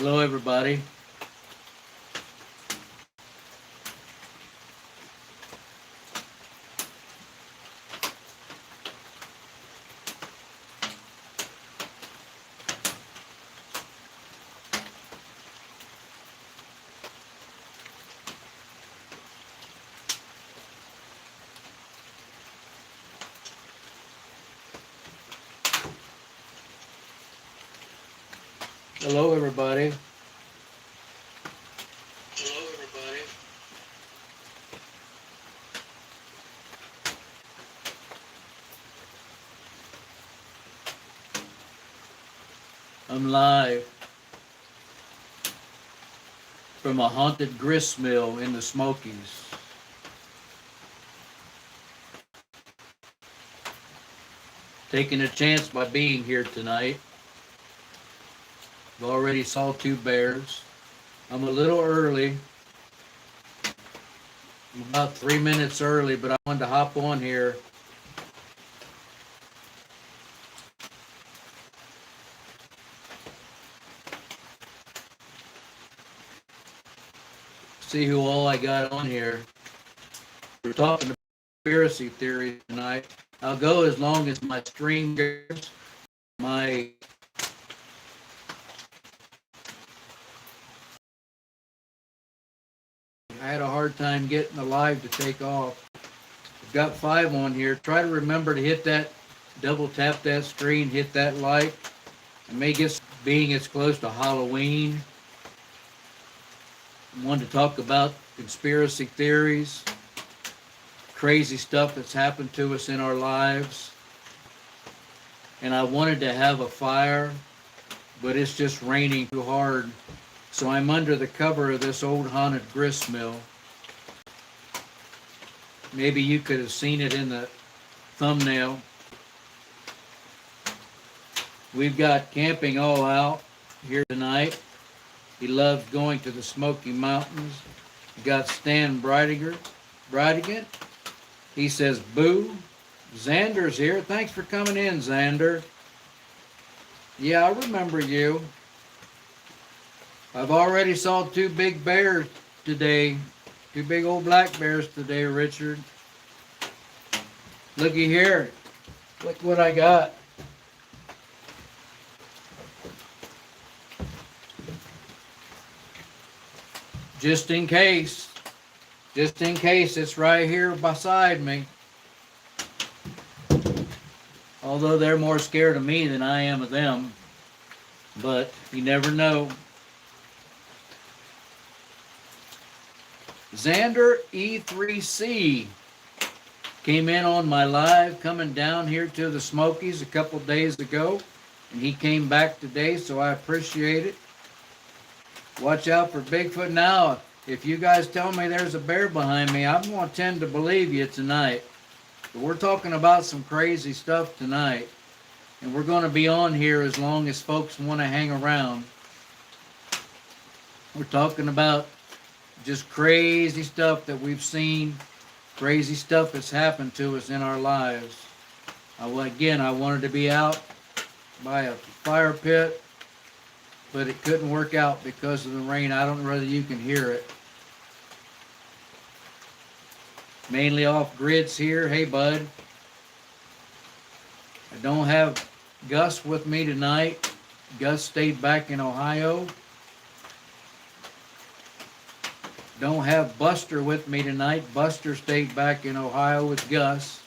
Hello, everybody. Hello, everybody. Hello, everybody. I'm live from a haunted gristmill in the Smokies. Taking a chance by being here tonight. I've already saw two bears. I'm a little early. I'm about 3 minutes early, but I wanted to hop on here. See who all I got on here. We're talking about conspiracy theories tonight. I'll go as long as my stream goes. My I had a hard time getting the live to take off. I've got 5 on here. Try to remember to hit that, double tap that screen, hit that like. I may get, being it's close to Halloween, I wanted to talk about conspiracy theories, crazy stuff that's happened to us in our lives. And I wanted to have a fire, but it's just raining too hard. So I'm under the cover of this old haunted gristmill. Maybe you could have seen it in the thumbnail. We've got camping all out here tonight. He loves going to the Smoky Mountains. We got Stan Bridigan. He says, boo. Xander's here. Thanks for coming in, Xander. Yeah, I remember you. I've already saw 2 big bears today. 2 big old black bears today, Richard. Looky here. Look what I got. Just in case. Just in case, it's right here beside me. Although they're more scared of me than I am of them. But you never know. Xander E3C came in on my live coming down here to the Smokies a couple days ago. And he came back today, so I appreciate it. Watch out for Bigfoot. Now, if you guys tell me there's a bear behind me, I'm going to tend to believe you tonight. But we're talking about some crazy stuff tonight. And we're going to be on here as long as folks want to hang around. We're talking about just crazy stuff that we've seen, crazy stuff that's happened to us in our lives. I wanted to be out by a fire pit, but it couldn't work out because of the rain. I don't know whether you can hear it. Mainly off grids here. Hey, bud. I don't have Gus with me tonight. Gus stayed back in Ohio. Don't have Buster with me tonight. Buster stayed back in Ohio with Gus.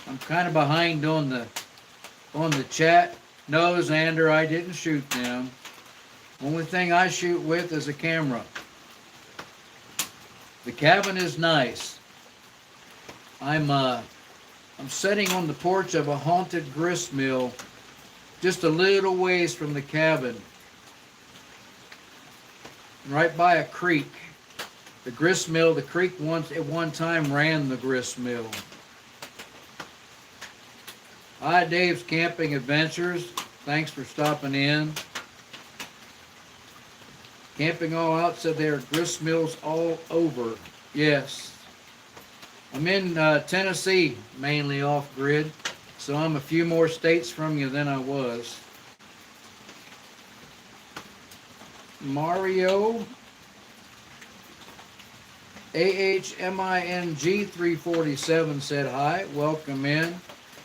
I'm kind of behind on the chat. No, Xander, I didn't shoot them. Only thing I shoot with is a camera. The cabin is nice. I'm sitting on the porch of a haunted gristmill, just a little ways from the cabin, right by a creek. The gristmill, the creek at one time ran the gristmill. Hi, Dave's Camping Adventures. Thanks for stopping in. Camping all out said there are gristmills all over. Yes. I'm in Tennessee, mainly off grid, so I'm a few more states from you than I was. Mario AHMING 347 said hi. Welcome in.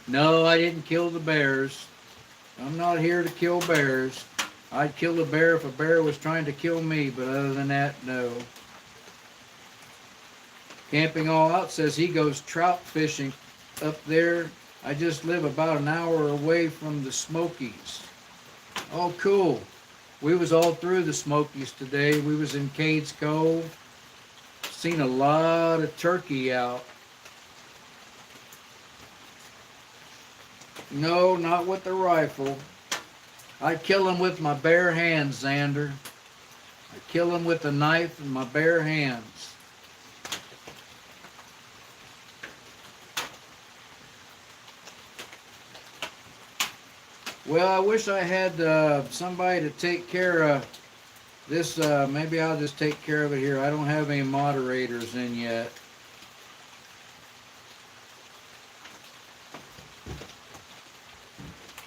No, I didn't kill the bears. I'm not here to kill bears. I'd kill a bear if a bear was trying to kill me, but other than that, no. Camping All Out says he goes trout fishing up there. I just live about an hour away from the Smokies. Oh, cool. We was all through the Smokies today. We was in Cades Cove. Seen a lot of turkey out. No, not with the rifle. I kill them with my bare hands, Xander. I kill them with a knife and my bare hands. Well, I wish I had somebody to take care of this. Maybe I'll just take care of it here. I don't have any moderators in yet.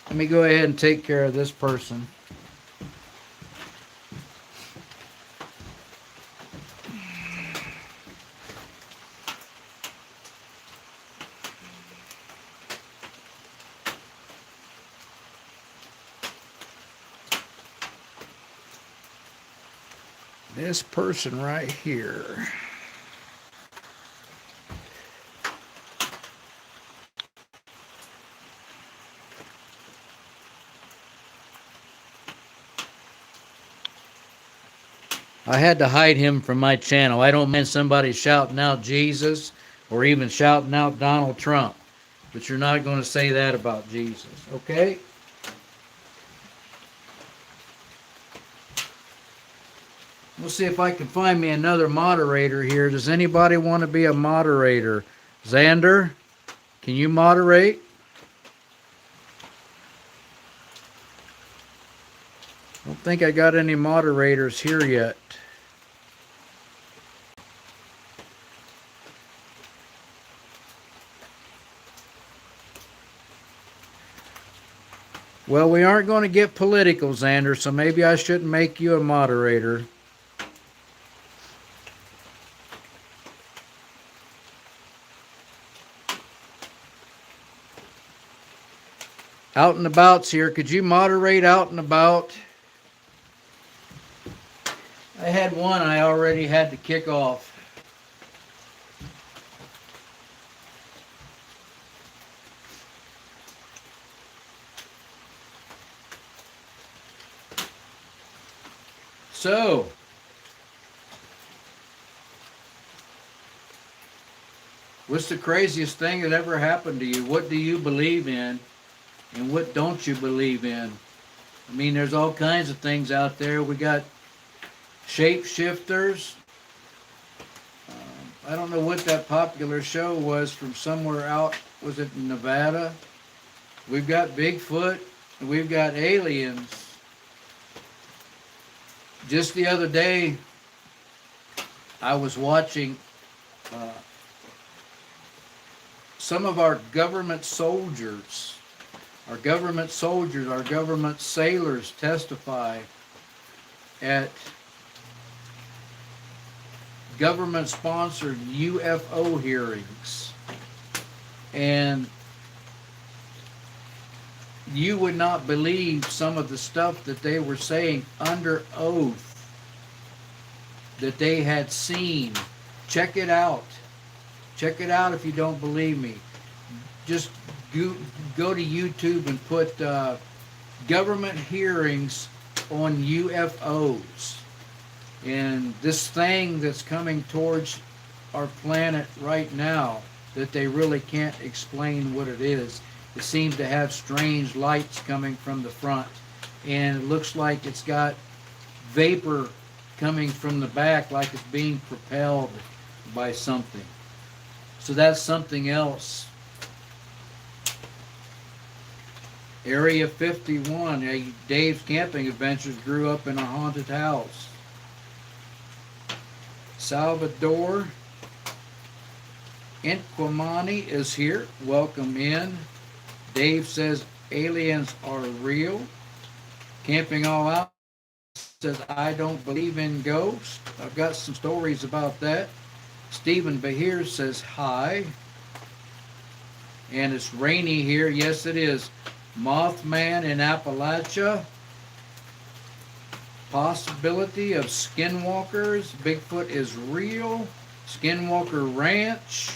Let me go ahead and take care of this person. This person right here. I had to hide him from my channel. I don't mind somebody shouting out Jesus or even shouting out Donald Trump, but you're not going to say that about Jesus, okay? We'll see if I can find me another moderator here. Does anybody want to be a moderator? Xander, can you moderate? I don't think I got any moderators here yet. Well, we aren't going to get political, Xander, so maybe I shouldn't make you a moderator. Out and About's here. Could you moderate Out and About? I had one I already had to kick off. So, what's the craziest thing that ever happened to you? What do you believe in? And what don't you believe in? I mean, there's all kinds of things out there. We got shapeshifters. I don't know what that popular show was from somewhere out. Was it in Nevada? We've got Bigfoot, and we've got aliens. Just the other day, I was watching some of our government soldiers, our government sailors testify at government-sponsored UFO hearings. And you would not believe some of the stuff that they were saying under oath that they had seen. Check it out. Check it out if you don't believe me. Just go to YouTube and put government hearings on UFOs. And this thing that's coming towards our planet right now that they really can't explain what it is. It seems to have strange lights coming from the front. And it looks like it's got vapor coming from the back like it's being propelled by something. So that's something else. Area 51, Dave's Camping Adventures grew up in a haunted house. Salvador Inquamani is here. Welcome in. Dave says aliens are real. Camping All Out says, I don't believe in ghosts. I've got some stories about that. Stephen Bahir says, hi. And it's rainy here. Yes, it is. Mothman in Appalachia. Possibility of skinwalkers. Bigfoot is real. Skinwalker Ranch.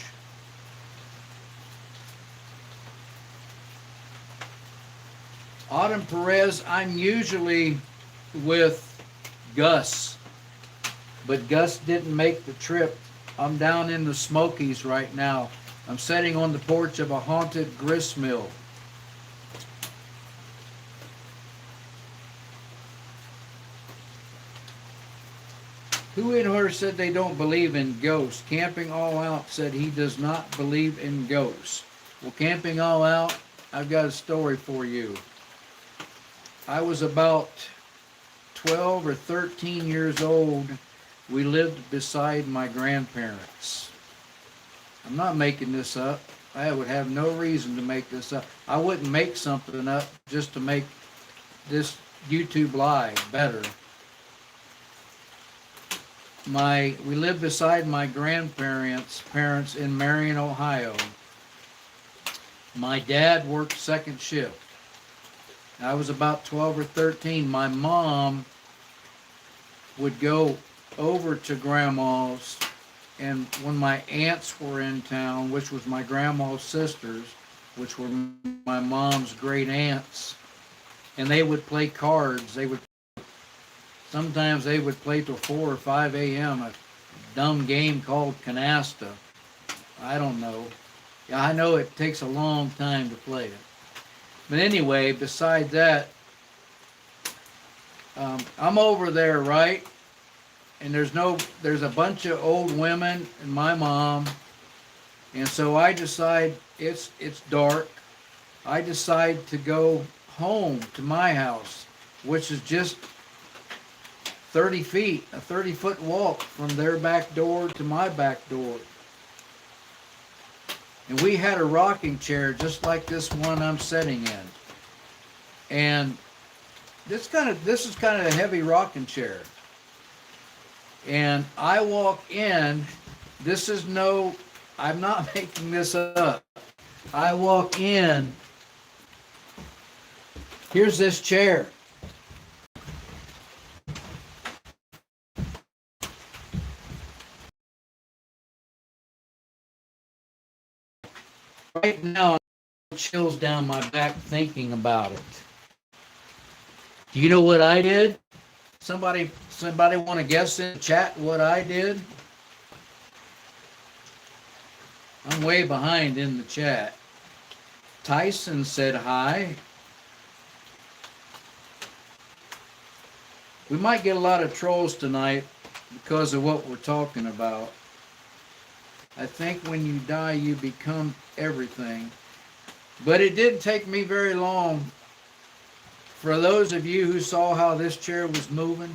Autumn Perez, I'm usually with Gus, but Gus didn't make the trip. I'm down in the Smokies right now. I'm sitting on the porch of a haunted gristmill. Who in here said they don't believe in ghosts? Camping All Out said he does not believe in ghosts. Well, Camping All Out, I've got a story for you. I was about 12 or 13 years old. We lived beside my grandparents. I'm not making this up. I would have no reason to make this up. I wouldn't make something up just to make this YouTube live better. We lived beside my grandparents' parents in Marion, Ohio. My dad worked second shift. I was about 12 or 13. My mom would go over to grandma's, and when my aunts were in town, which was my grandma's sisters, which were my mom's great aunts, and they would play cards. Sometimes they would play till 4 or 5 a.m. a dumb game called canasta. I don't know. Yeah, I know it takes a long time to play it. But anyway, beside that, I'm over there, right? And there's a bunch of old women and my mom. And so I decide, it's dark. I decide to go home to my house, which is just 30 feet, a 30-foot walk from their back door to my back door. And we had a rocking chair just like this one I'm sitting in. And this is kind of a heavy rocking chair. And I walk in, I'm not making this up. I walk in, here's this chair. Right now, chills down my back thinking about it. Do you know what I did? Somebody want to guess in the chat what I did? I'm way behind in the chat. Tyson said hi. We might get a lot of trolls tonight because of what we're talking about. I think when you die, you become everything. But it didn't take me very long. For those of you who saw how this chair was moving,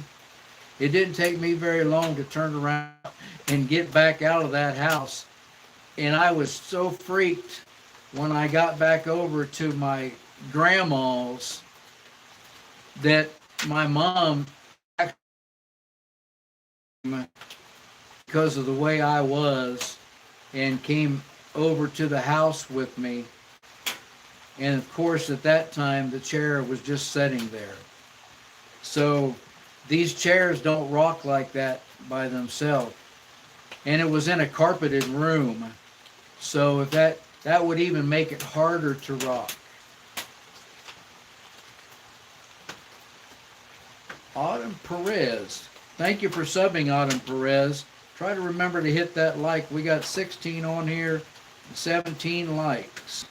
it didn't take me very long to turn around and get back out of that house. And I was so freaked when I got back over to my grandma's that my mom, because of the way I was, and came over to the house with me. And of course, at that time, the chair was just sitting there. So these chairs don't rock like that by themselves. And it was in a carpeted room. So if that would even make it harder to rock. Autumn Perez. Thank you for subbing, Autumn Perez. Try to remember to hit that like. We got 16 on here, 17 likes.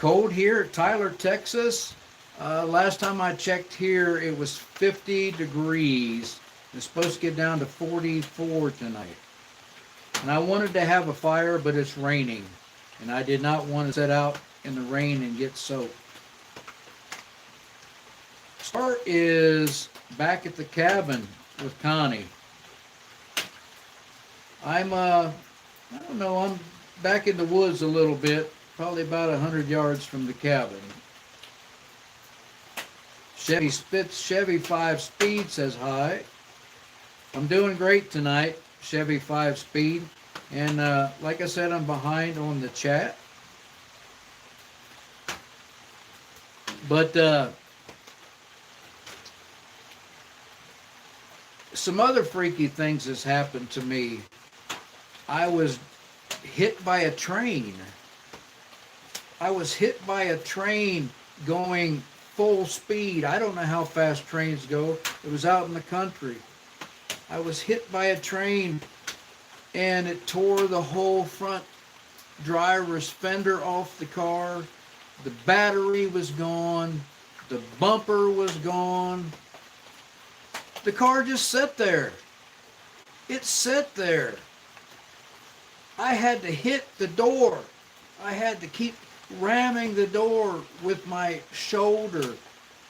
Cold here at Tyler, Texas. Last time I checked here, it was 50 degrees. It's supposed to get down to 44 tonight. And I wanted to have a fire, but it's raining. And I did not want to sit out in the rain and get soaked. Star is back at the cabin with Connie. I don't know, I'm back in the woods a little bit, probably about 100 yards from the cabin. Chevy 5 Speed says hi. I'm doing great tonight, Chevy 5 Speed. And like I said, I'm behind on the chat. But some other freaky things has happened to me. I was hit by a train. I was hit by a train going full speed. I don't know how fast trains go. It was out in the country. I was hit by a train and it tore the whole front driver's fender off the car. The battery was gone. The bumper was gone. The car just sat there. It sat there. I had to hit the door. I had to keep ramming the door with my shoulder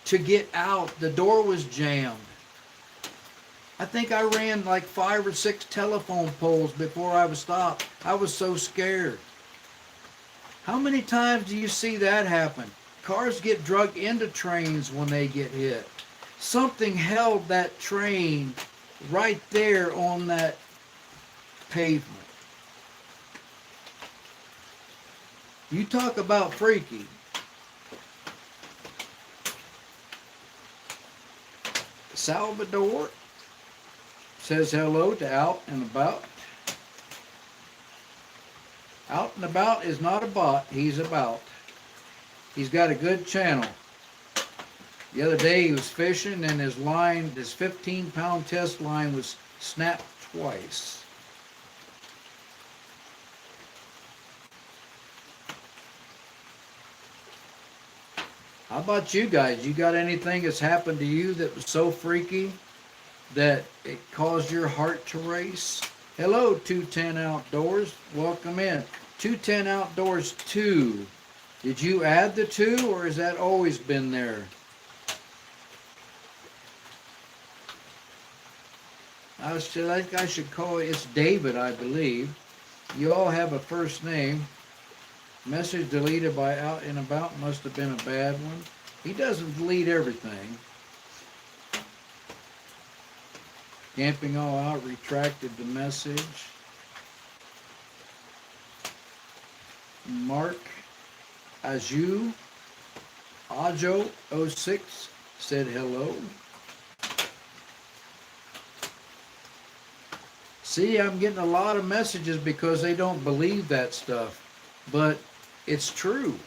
to get out. The door was jammed. I think I ran like 5 or 6 telephone poles before I was stopped. I was so scared. How many times do you see that happen? Cars get dragged into trains when they get hit. Something held that train right there on that pavement. You talk about freaky. Salvador says hello to Out and About. Out and About is not a bot, he's about. He's got a good channel. The other day he was fishing and his line, his 15-pound test line was snapped twice. How about you guys? You got anything that's happened to you that was so freaky that it caused your heart to race? Hello, 210 Outdoors. Welcome in. 210 Outdoors 2. Did you add the 2 or has that always been there? I think I should call it, it's David, I believe. You all have a first name. Message deleted by Out and About must have been a bad one. He doesn't delete everything. Camping All Out retracted the message. Mark Ajo 06 said hello. See, I'm getting a lot of messages because they don't believe that stuff. But it's true.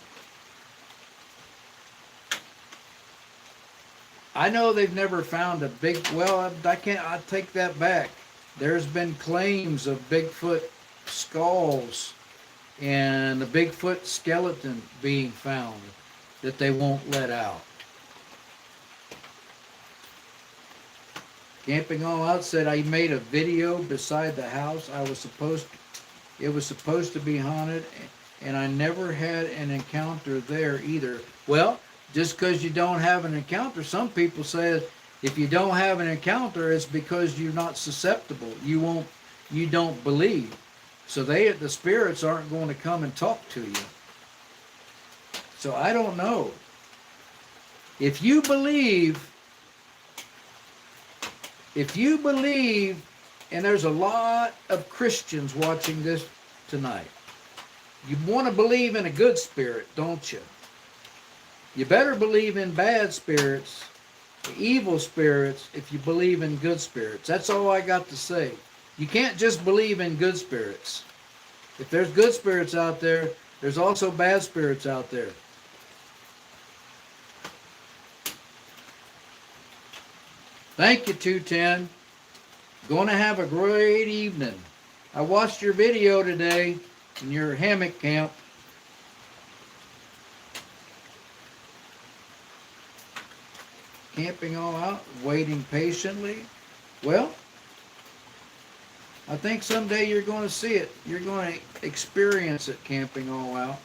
I know they've never found a big, well, I take that back. There's been claims of Bigfoot skulls and a Bigfoot skeleton being found that they won't let out. Camping All Out said I made a video beside the house. It was supposed to be haunted, and I never had an encounter there either. Well, just because you don't have an encounter, some people say if you don't have an encounter, it's because you're not susceptible. You don't believe. So the spirits aren't going to come and talk to you. So I don't know. If you believe, and there's a lot of Christians watching this tonight, you want to believe in a good spirit, don't you? You better believe in bad spirits, evil spirits, if you believe in good spirits. That's all I got to say. You can't just believe in good spirits. If there's good spirits out there, there's also bad spirits out there. Thank you, 210. Going to have a great evening. I watched your video today in your hammock camp. Camping All Out, waiting patiently. Well, I think someday you're going to see it. You're going to experience it, Camping All Out.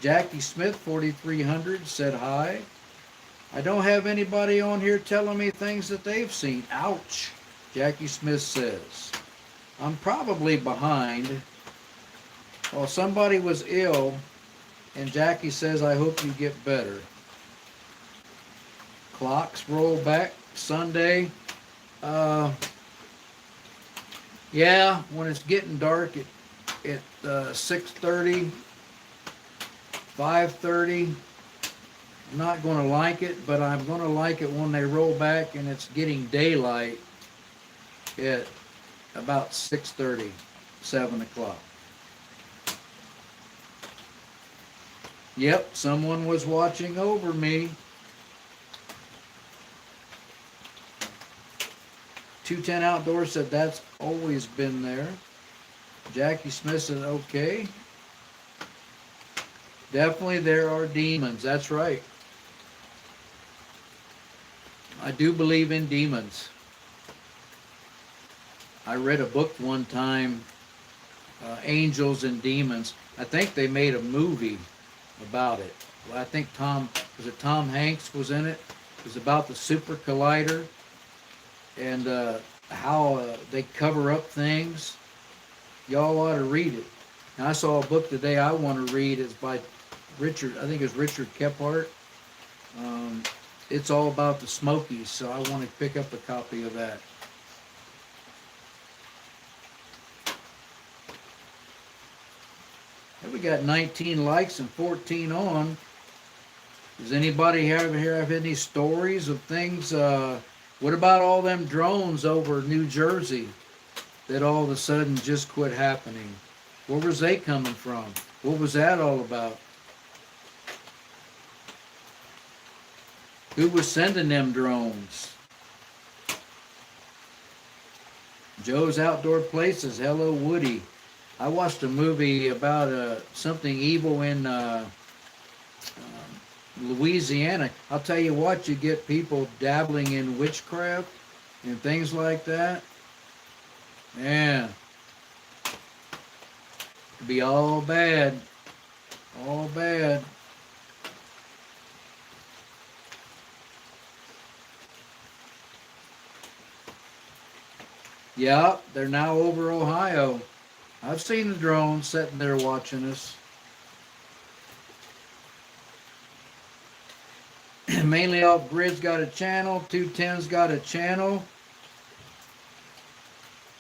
Jackie Smith, 4300, said hi. I don't have anybody on here telling me things that they've seen. Ouch, Jackie Smith says. I'm probably behind. Well, somebody was ill, and Jackie says, I hope you get better. Clocks roll back Sunday. Yeah, when it's getting dark at 6:30, 5:30, I'm not going to like it, but I'm going to like it when they roll back and it's getting daylight at about 6:30, 7 o'clock. Yep, someone was watching over me. 210 Outdoors said that's always been there. Jackie Smith said, okay. Definitely there are demons. That's right. I do believe in demons. I read a book one time, Angels and Demons. I think they made a movie about it. Well, I think Tom Hanks was in it. It was about the super collider and how they cover up things. Y'all ought to read it. And I saw a book today I want to read. It's by Richard, I think it's Richard Kephart. It's all about the Smokies, so I want to pick up a copy of that. And we got 19 likes and 14 on. Does anybody have any stories of things? What about all them drones over New Jersey that all of a sudden just quit happening? Where was they coming from? What was that all about? Who was sending them drones? Joe's Outdoor Places. Hello, Woody. I watched a movie about something evil in Louisiana. I'll tell you what, you get people dabbling in witchcraft and things like that. Yeah. It'd be all bad. All bad. Yeah, they're now over Ohio. I've seen the drones sitting there watching us. Mainly Off Grid's got a channel. 210's got a channel.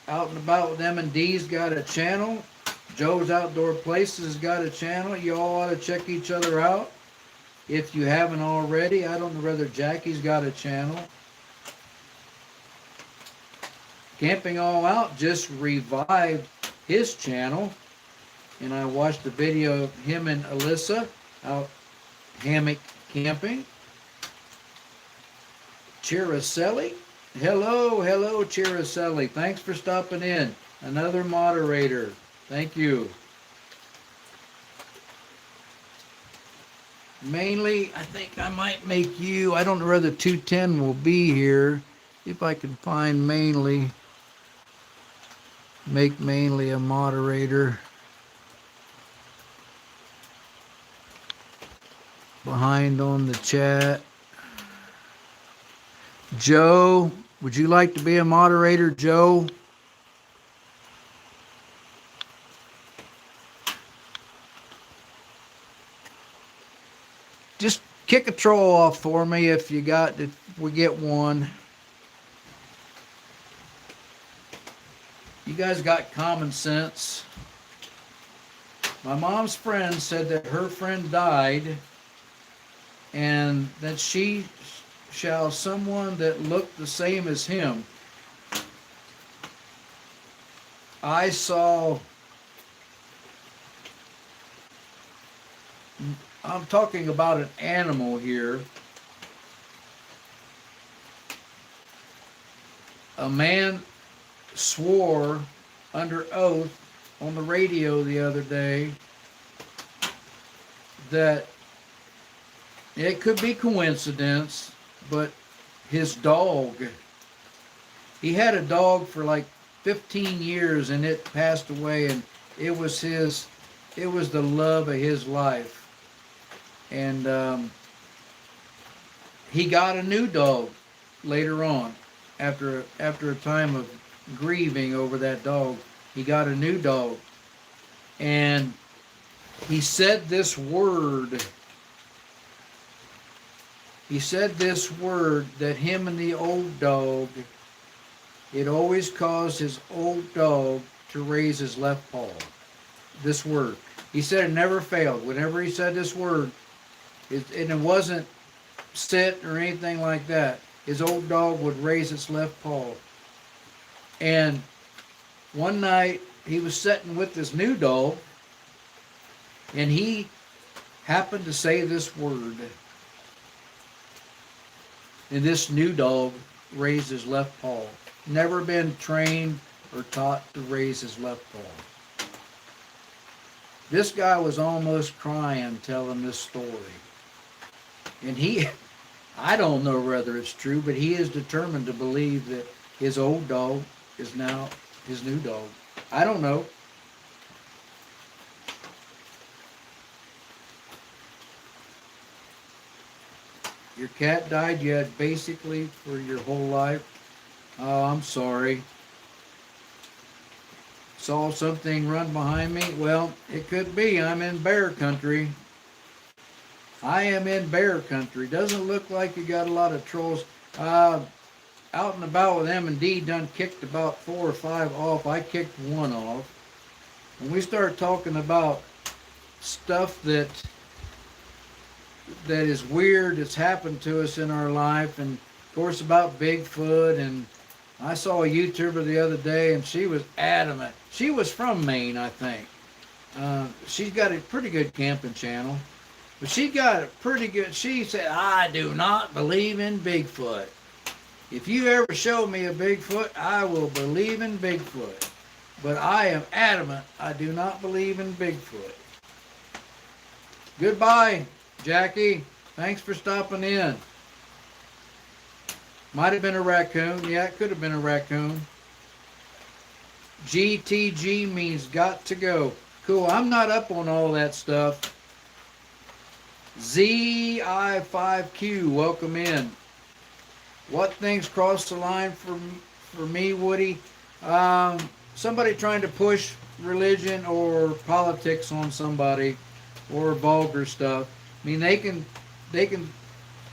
Out and About with M&D's got a channel. Joe's Outdoor Places got a channel. You all ought to check each other out if you haven't already. I don't know whether Jackie's got a channel. Camping All Out just revived his channel, and I watched a video of him and Alyssa out hammock camping. Chiricelli, hello Chiricelli, thanks for stopping in. Another moderator, thank you. Mainly, I think I might make you, I don't know whether 210 will be here. If I can find Mainly. Make Mainly a moderator. Behind on the chat. Joe, would you like to be a moderator, Joe? Just kick a troll off for me if we get one. You guys got common sense. My mom's friend said that her friend died and that she shall someone that looked the same as him. I saw, I'm talking about an animal here. A man swore under oath on the radio the other day that it could be coincidence, but his dog, he had a dog for like 15 years and it passed away, and it was the love of his life. And he got a new dog later on after a time of grieving over that dog. He got a new dog, and he said this word He said this word that him and the old dog, it always caused his old dog to raise his left paw. This word. He said it never failed. Whenever he said this word, and it wasn't sit or anything like that, his old dog would raise its left paw. And one night he was sitting with this new dog, and he happened to say this word. And this new dog raised his left paw. Never been trained or taught to raise his left paw. This guy was almost crying telling this story. And I don't know whether it's true, but he is determined to believe that his old dog is now his new dog. I don't know. Your cat died, you had basically for your whole life. Oh, I'm sorry. Saw something run behind me? Well, it could be. I'm in bear country. I am in bear country. Doesn't look like you got a lot of trolls. Out and about with M&D done kicked about 4 or 5 off. I kicked 1 off. When we start talking about stuff that is weird, that's happened to us in our life, and of course about Bigfoot, and I saw a YouTuber the other day, and she was adamant. She was from Maine, I think. She's got a pretty good camping channel, but she got a pretty good, she said, I do not believe in Bigfoot. If you ever show me a Bigfoot, I will believe in Bigfoot. But I am adamant, I do not believe in Bigfoot. Goodbye, Jackie. Thanks for stopping in. Might have been a raccoon. Yeah, it could have been a raccoon. GTG means got to go. Cool. I'm not up on all that stuff. ZI5Q, welcome in. What things cross the line for me, Woody? Somebody trying to push religion or politics on somebody, or vulgar stuff. I mean, they can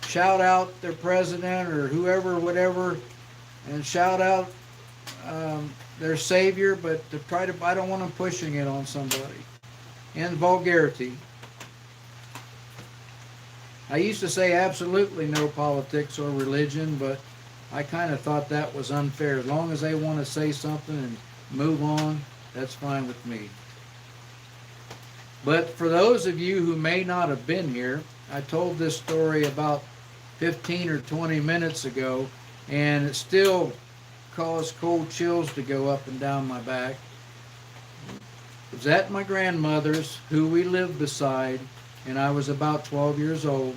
shout out their president or whoever, whatever, and shout out their savior, but I don't want them pushing it on somebody. And vulgarity. I used to say absolutely no politics or religion, but I kind of thought that was unfair. As long as they want to say something and move on, that's fine with me. But for those of you who may not have been here, I told this story about 15 or 20 minutes ago, and it still caused cold chills to go up and down my back. It was at my grandmother's, who we lived beside, and I was about 12 years old.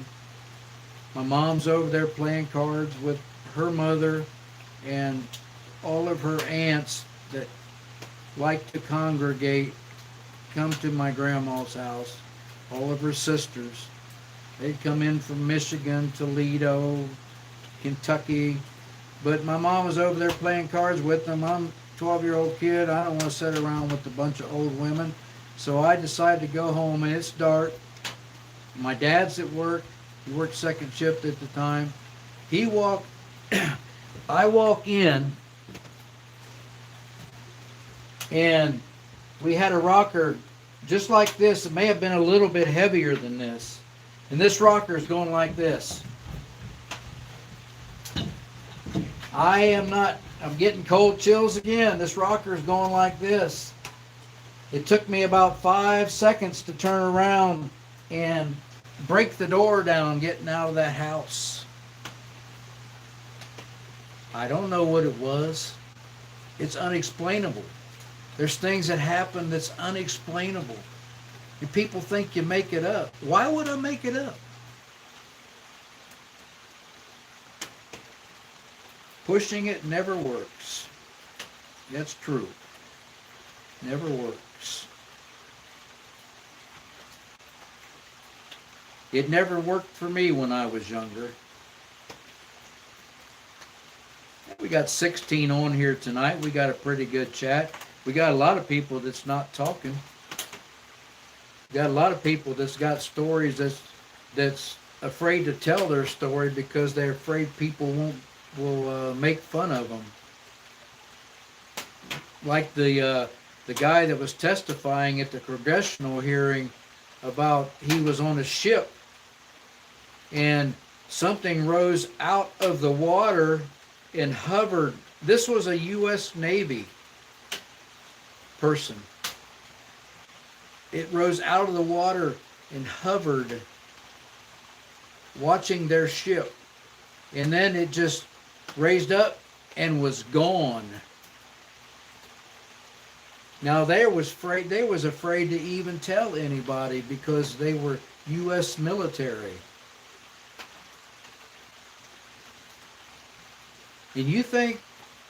My mom's over there playing cards with her mother and all of her aunts that like to congregate, come to my grandma's house, all of her sisters. They'd come in from Michigan, Toledo, Kentucky. But my mom was over there playing cards with them. I'm a 12-year-old kid. I don't want to sit around with a bunch of old women. So I decided to go home, and it's dark. My dad's at work. He worked second shift at the time. I walk in, and we had a rocker just like this. It may have been a little bit heavier than this. And this rocker is going like this. I'm getting cold chills again. This rocker is going like this. It took me about 5 seconds to turn around and break the door down getting out of that house. I don't know what it was. It's unexplainable. There's things that happen that's unexplainable. And people think you make it up. Why would I make it up? Pushing it never works. That's true. Never works. It never worked for me when I was younger. We got 16 on here tonight. We got a pretty good chat. We got a lot of people that's not talking. Got a lot of people that's got stories that's afraid to tell their story because they're afraid people will make fun of them. Like the guy that was testifying at the congressional hearing about he was on a ship and something rose out of the water and hovered. This was a U.S. Navy person. It rose out of the water and hovered, watching their ship. And then it just raised up and was gone. Now they was afraid to even tell anybody because they were U.S. military. And you think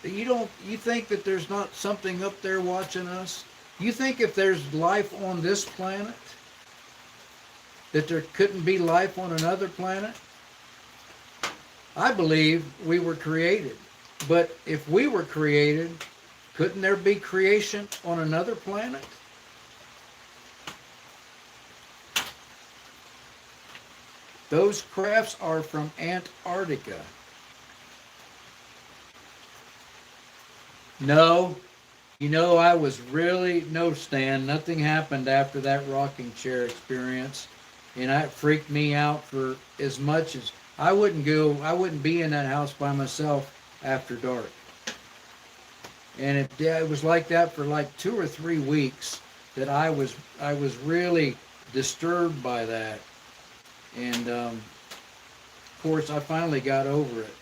that there's not something up there watching us? You think if there's life on this planet, that there couldn't be life on another planet? I believe we were created. But if we were created, couldn't there be creation on another planet? Those crafts are from Antarctica. No, I was really, no, Stan, nothing happened after that rocking chair experience. And that freaked me out for as much as I wouldn't be in that house by myself after dark. And it was like that for like 2 or 3 weeks that I was really disturbed by that. And of course, I finally got over it.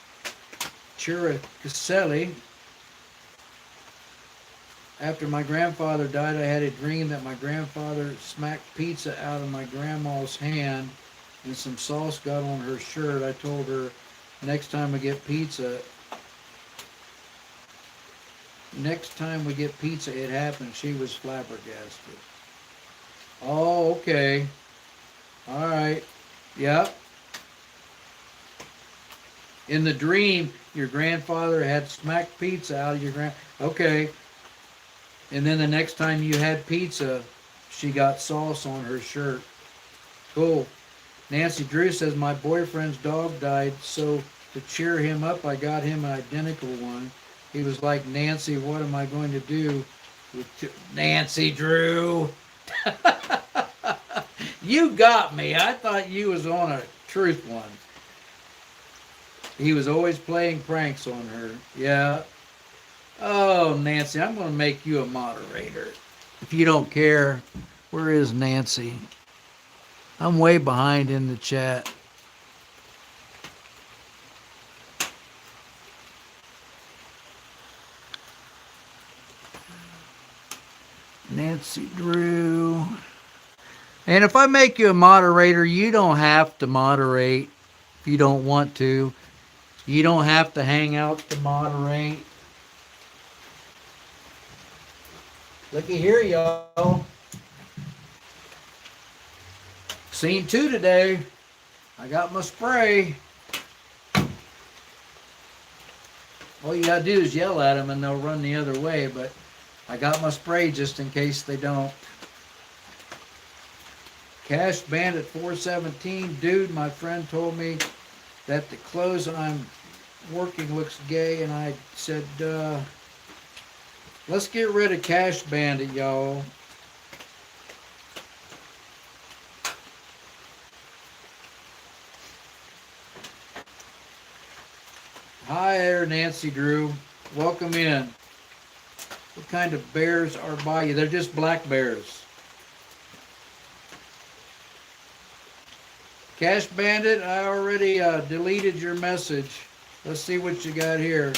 Chira Caselli. After my grandfather died, I had a dream that my grandfather smacked pizza out of my grandma's hand and some sauce got on her shirt. I told her next time we get pizza, it happened. She was flabbergasted. Oh, okay. All right. Yep. In the dream, your grandfather had smacked pizza out of your Okay. And then the next time you had pizza, she got sauce on her shirt. Cool. Nancy Drew says, my boyfriend's dog died, so to cheer him up, I got him an identical one. He was like, Nancy, what am I going to do with Nancy Drew? You got me. I thought you was on a truth one. He was always playing pranks on her. Yeah. Oh, Nancy, I'm going to make you a moderator. If you don't care, where is Nancy? I'm way behind in the chat. Nancy Drew. And if I make you a moderator, you don't have to moderate if you don't want to. You don't have to hang out to moderate. Looky here, y'all. Scene 2 today. I got my spray. All you gotta do is yell at them and they'll run the other way, but I got my spray just in case they don't. Cash Bandit 417. Dude, my friend told me that the clothes I'm working looks gay, and I said, let's get rid of Cash Bandit, y'all. Hi there, Nancy Drew. Welcome in. What kind of bears are by you? They're just black bears. Cash Bandit, I already deleted your message. Let's see what you got here.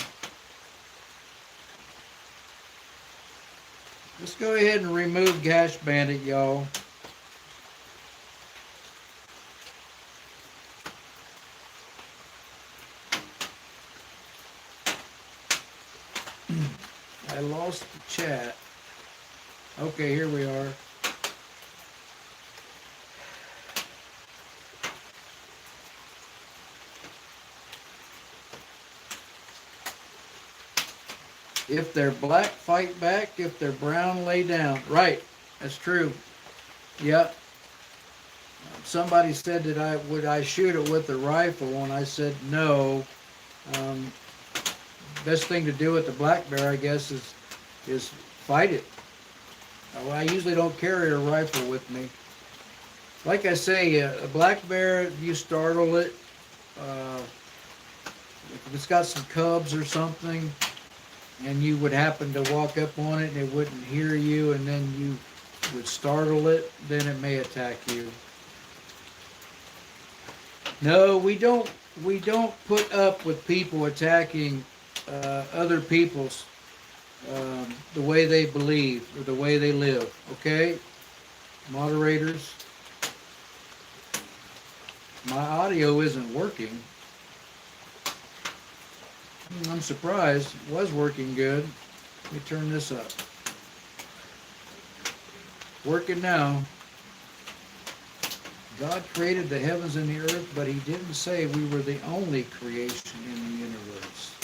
Let's go ahead and remove Cash Bandit, y'all. I lost the chat. Okay, here we are. If they're black, fight back. If they're brown, lay down. Right. That's true. Yep. Somebody said that I shoot it with a rifle, and I said no. Um, Best thing to do with the black bear, I guess, is fight it. I usually don't carry a rifle with me. Like I say, a black bear, you startle it. Uh, if it's got some cubs or something, and you would happen to walk up on it and it wouldn't hear you, and then you would startle it, then it may attack you. No, we don't put up with people attacking other people's the way they believe or the way they live. Okay, moderators, my audio isn't working. I'm surprised. It was working good. Let me turn this up. Working now. God created the heavens and the earth, but he didn't say we were the only creation in the universe.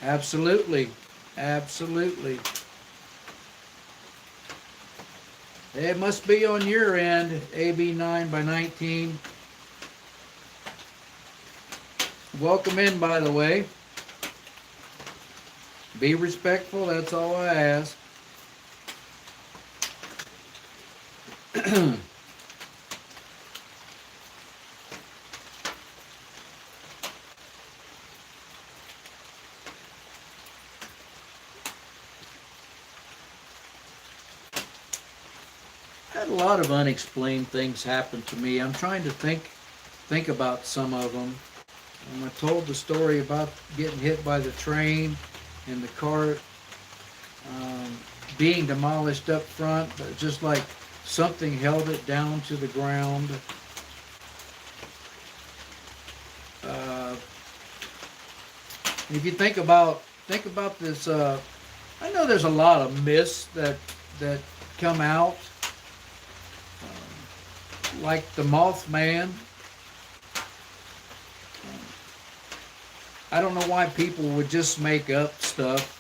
Absolutely. Absolutely. It must be on your end, AB 9 by 19. Welcome in, by the way. Be respectful, that's all I ask. Had a lot of unexplained things happen to me. I'm trying to think about some of them. I told the story about getting hit by the train and the car being demolished up front, but just like something held it down to the ground. If you think about this, I know there's a lot of myths that come out, like the Mothman. I don't know why people would just make up stuff.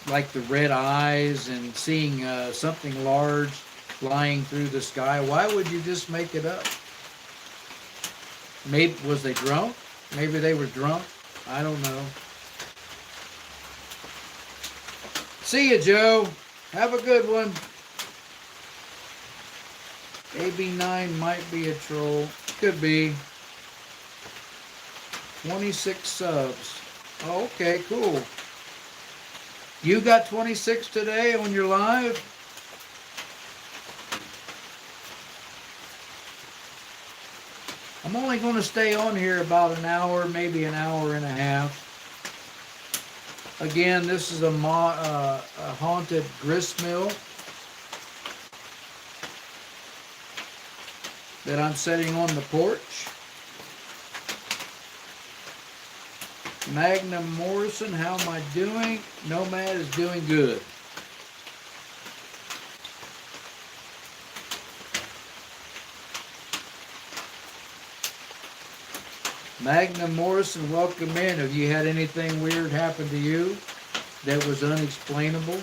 Like the red eyes and seeing something large flying through the sky. Why would you just make it up? Maybe, was they drunk? Maybe they were drunk. I don't know. See you, Joe. Have a good one. AB9 might be a troll. Could be. 26 subs. Oh, okay, cool. You got 26 today on your live? I'm only going to stay on here about an hour, maybe an hour and a half. Again, this is a Haunted Gristmill that I'm setting on the porch. Magnum Morrison, how am I doing? Nomad is doing good. Magnum Morrison, welcome in. Have you had anything weird happen to you that was unexplainable?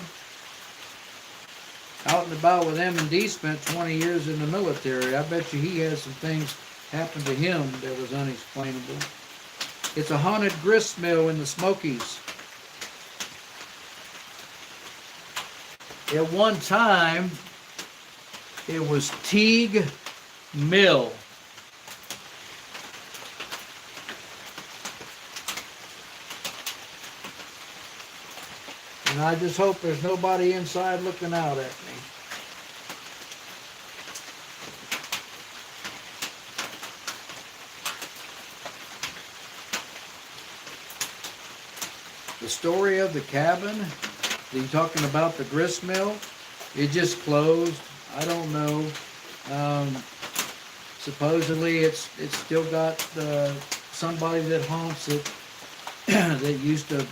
Out and about with M&D, spent 20 years in the military. I bet you he has some things happen to him that was unexplainable. It's a Haunted Gristmill in the Smokies. At one time, it was Teague Mill. And I just hope there's nobody inside looking out at me. The story of the cabin, are you talking about the grist mill? It just closed. I don't know. Supposedly it's still got somebody that haunts it that used to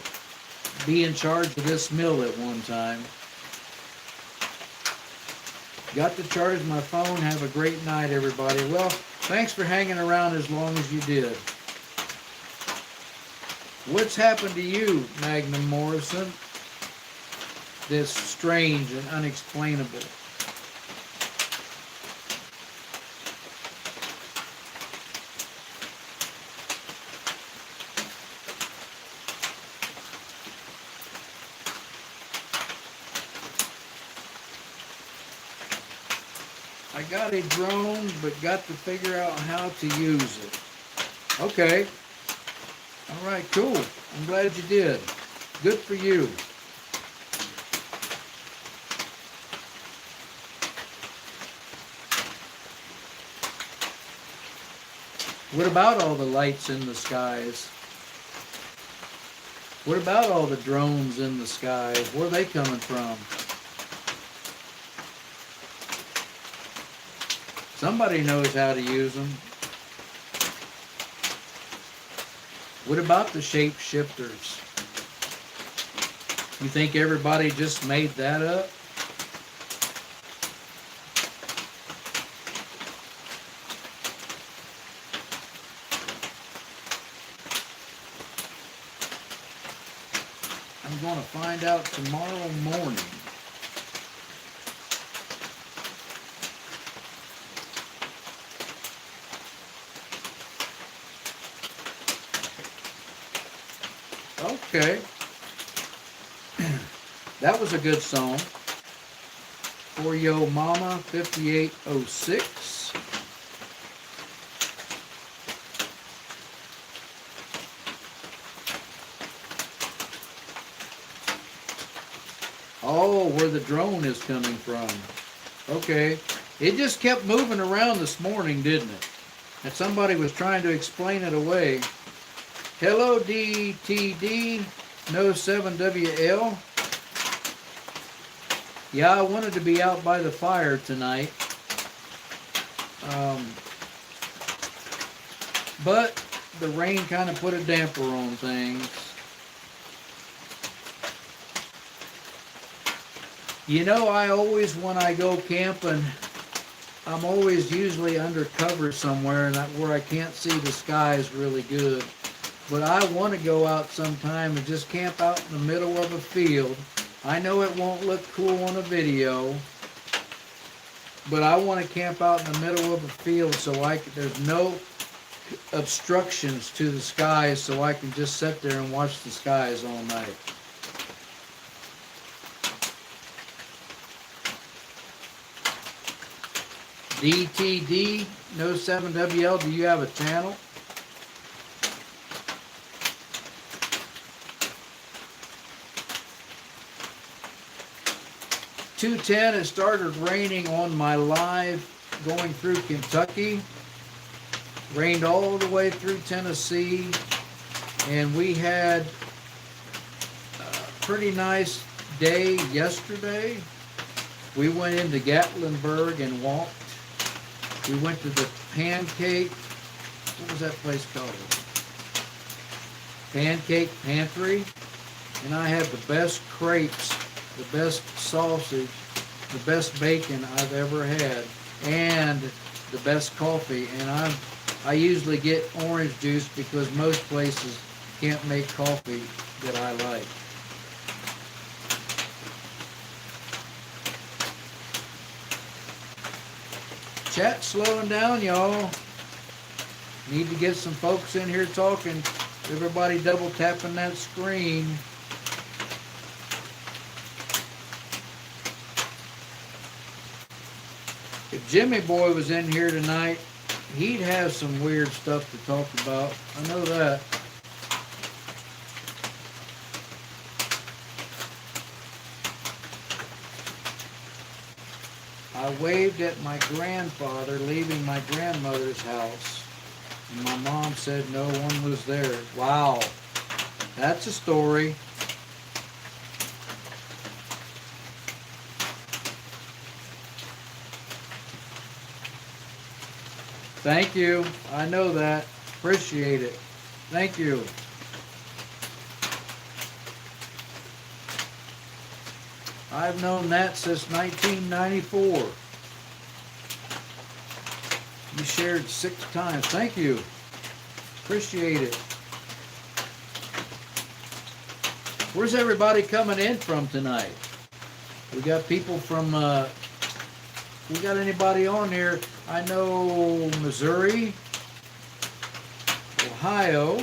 be in charge of this mill at one time. Got to charge my phone. Have a great night, everybody. Well, thanks for hanging around as long as you did. What's happened to you, Magnum Morrison, that's strange and unexplainable? I got a drone, but got to figure out how to use it. Okay. All right, cool. I'm glad you did. Good for you. What about all the lights in the skies? What about all the drones in the sky? Where are they coming from? Somebody knows how to use them. What about the shapeshifters? You think everybody just made that up? I'm going to find out tomorrow morning. Okay. That was a good song. For Yo Mama 5806. Oh, where the drone is coming from. Okay. It just kept moving around this morning, didn't it? And somebody was trying to explain it away. Hello, DTD, no 7WL. Yeah, I wanted to be out by the fire tonight. But the rain kind of put a damper on things. You know, I always, when I go camping, I'm always usually under cover somewhere and where I can't see the skies really good. But I want to go out sometime and just camp out in the middle of a field. I know it won't look cool on a video, but I want to camp out in the middle of a field so there's no obstructions to the skies, so I can just sit there and watch the skies all night. DTD, no 7WL, do you have a channel? .210, it started raining on my live going through Kentucky. Rained all the way through Tennessee. And we had a pretty nice day yesterday. We went into Gatlinburg and walked. We went to the Pancake, what was that place called? Pancake Pantry. And I had the best crepes, the best sausage, the best bacon I've ever had, and the best coffee. And I usually get orange juice because most places can't make coffee that I like. Chat slowing down, y'all. Need to get some folks in here talking. Everybody double tapping that screen. If Jimmy Boy was in here tonight, he'd have some weird stuff to talk about. I know that. I waved at my grandfather leaving my grandmother's house, and my mom said no one was there. Wow, that's a story. Thank you. I know that. Appreciate it. Thank you. I've known that since 1994. You shared 6 times. Thank you. Appreciate it. Where's everybody coming in from tonight? We got people from, we got anybody on here? I know Missouri, Ohio.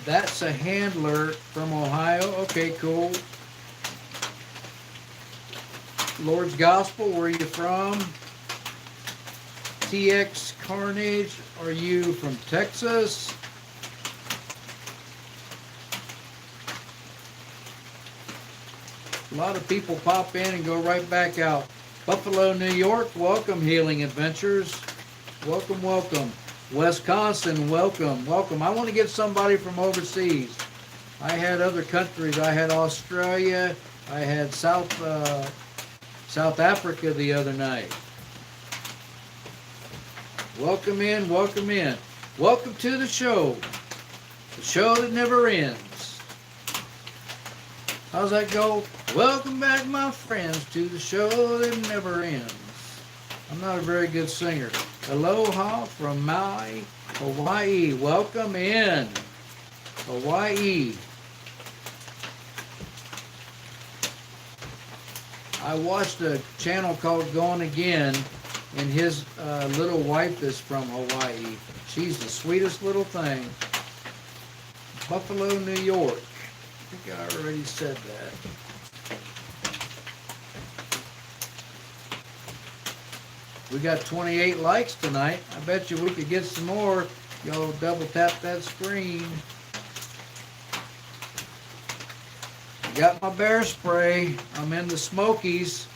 That's a handler from Ohio. Okay, cool. Lord's Gospel, where are you from? TX Carnage, are you from Texas? A lot of people pop in and go right back out. Buffalo, New York, welcome. Healing Adventures, welcome, welcome. Wisconsin, welcome, welcome. I want to get somebody from overseas. I had other countries. I had Australia. I had South Africa the other night. Welcome in, welcome in. Welcome to the show that never ends. How's that go? Welcome back, my friends, to the show that never ends. I'm not a very good singer. Aloha from Maui, Hawaii. Welcome in, Hawaii. I watched a channel called Gone Again, and his little wife is from Hawaii. She's the sweetest little thing. Buffalo, New York. I think I already said that. We got 28 likes tonight. I bet you we could get some more. Y'all double tap that screen. Got my bear spray. I'm in the Smokies.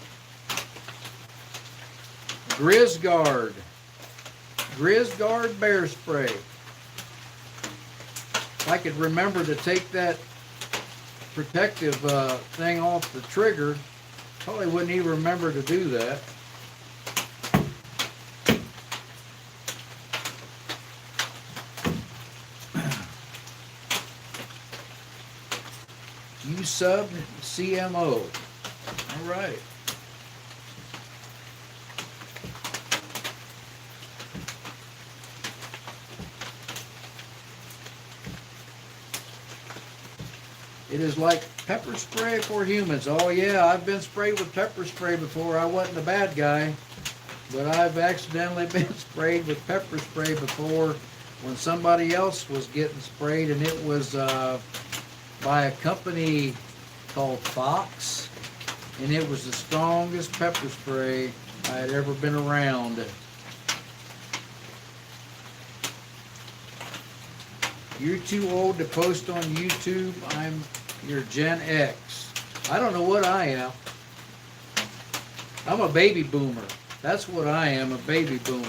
Grisguard bear spray. If I could remember to take that protective thing off the trigger, probably wouldn't even remember to do that. You subbed CMO. All right. It is like pepper spray for humans. Oh yeah, I've been sprayed with pepper spray before. I wasn't a bad guy, but I've accidentally been sprayed with pepper spray before when somebody else was getting sprayed, and it was by a company called Fox, and it was the strongest pepper spray I had ever been around. You're too old to post on YouTube. You're Gen X. I don't know what I am. I'm a baby boomer. That's what I am, a baby boomer.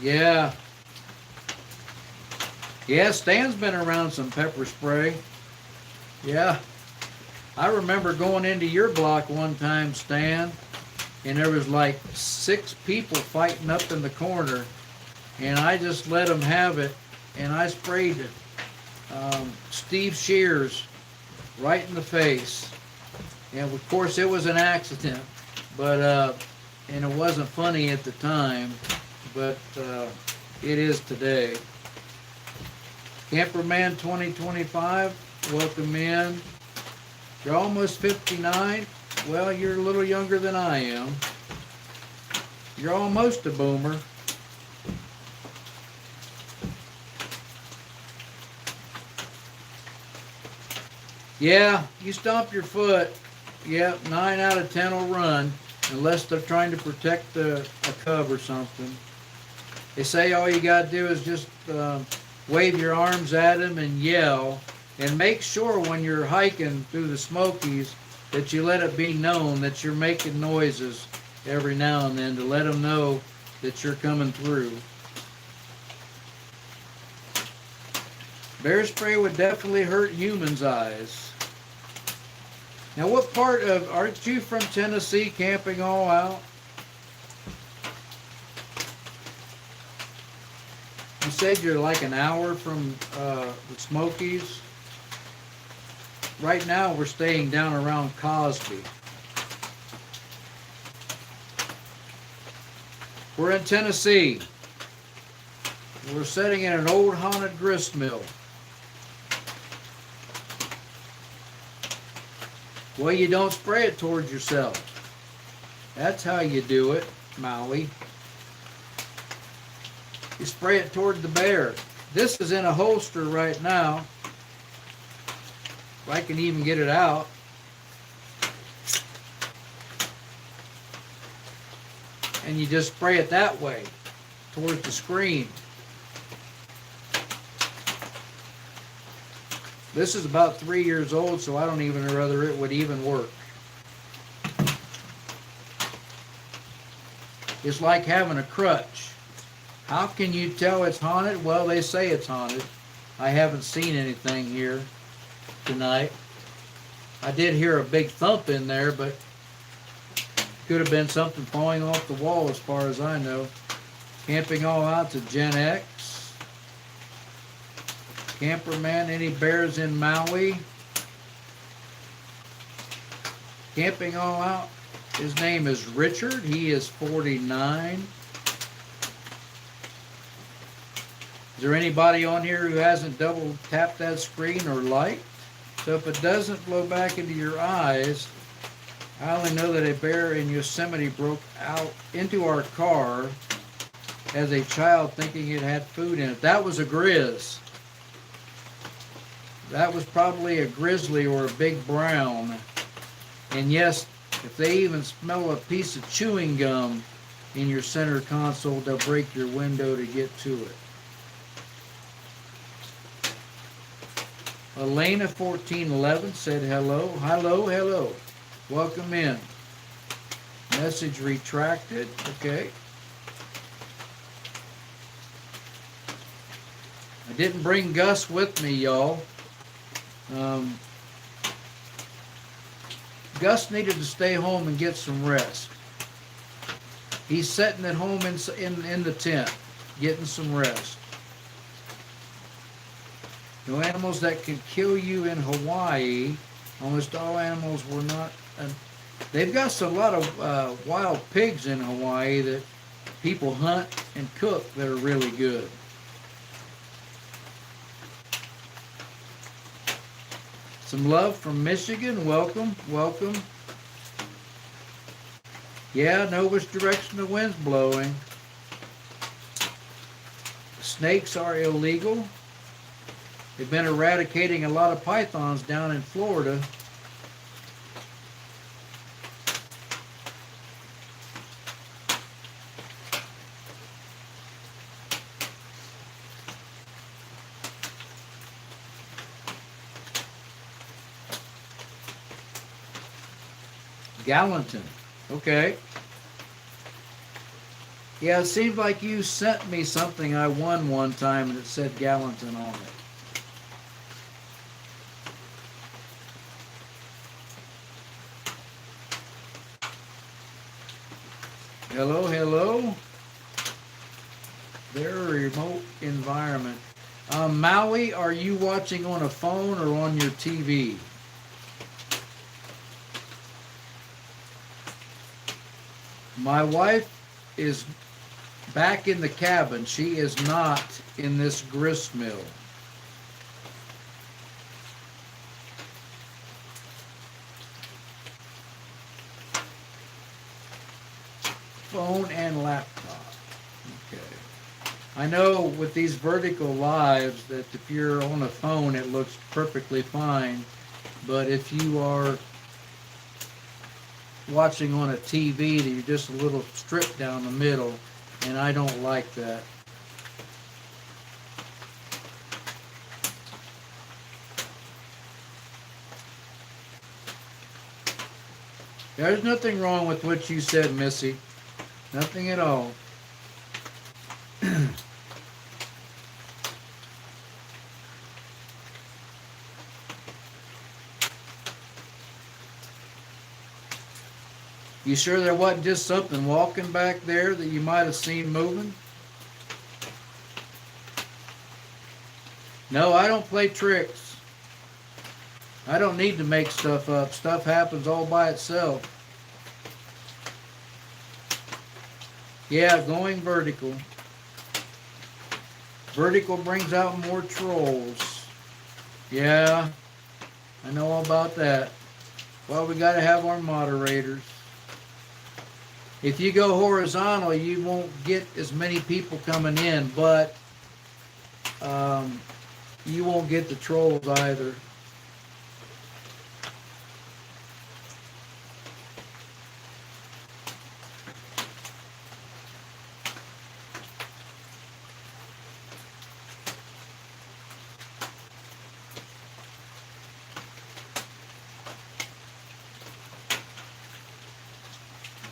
Yeah. Yeah, Stan's been around some pepper spray. Yeah. I remember going into your block one time, Stan, and there was like 6 people fighting up in the corner, and I just let them have it, and I sprayed Steve Shears right in the face. And of course it was an accident, but and it wasn't funny at the time, but it is today. Camperman 2025, welcome in. You're almost 59. Well, you're a little younger than I am. You're almost a boomer. Yeah, you stomp your foot. Yeah, 9 out of 10 will run, unless they're trying to protect a cub or something. They say all you got to do is just wave your arms at them and yell, and make sure when you're hiking through the Smokies that you let it be known that you're making noises every now and then to let them know that you're coming through. Bear spray would definitely hurt humans' eyes. Now, what part of, aren't you from Tennessee, camping all out? You said you're like an hour from the Smokies. Right now we're staying down around Cosby. We're in Tennessee. We're sitting in an old haunted gristmill. Well, you don't spray it towards yourself. That's how you do it, Maui. You spray it toward the bear. This is in a holster right now. if I can even get it out. And you just spray it that way, towards the screen. This is about 3 years old, so I don't even know whether it would even work. It's like having a crutch. How can you tell it's haunted? Well, they say it's haunted. I haven't seen anything here tonight. I did hear a big thump in there, but could have been something falling off the wall as far as I know. Camping all out to Gen X. Camperman, any bears in Maui? Camping all out. His name is Richard. He is 49. Is there anybody on here who hasn't double tapped that screen or liked? So if it doesn't blow back into your eyes, I only know that a bear in Yosemite broke out into our car as a child thinking it had food in it. That was a grizz. That was probably a grizzly or a big brown. And yes, if they even smell a piece of chewing gum in your center console, they'll break your window to get to it. Elena 1411 said hello. Hello, hello. Welcome in. Message retracted. Okay. I didn't bring Gus with me, y'all. Gus needed to stay home and get some rest. He's sitting at home in the tent, getting some rest. No animals that can kill you in Hawaii. Almost all animals were not. They've got a lot of wild pigs in Hawaii that people hunt and cook that are really good. Some love from Michigan. Welcome, welcome. Yeah, know which direction the wind's blowing. Snakes are illegal. They've been eradicating a lot of pythons down in Florida. Gallatin. Okay. Yeah, it seems like you sent me something I won one time and it said Gallatin on it. Hello, hello. Very remote environment. Maui, are you watching on a phone or on your TV? My wife is back in the cabin. She is not in this grist mill. Phone and laptop. Okay. I know with these vertical lives that if you're on a phone it looks perfectly fine, but if you are watching on a TV, you're just a little stripped down the middle, and I don't like that. There's nothing wrong with what you said, Missy. Nothing at all. You sure there wasn't just something walking back there that you might have seen moving? No, I don't play tricks. I don't need to make stuff up. Stuff happens all by itself. Yeah, going vertical. Vertical brings out more trolls. Yeah, I know all about that. Well, we got to have our moderators. If you go horizontal, you won't get as many people coming in, but you won't get the trolls either.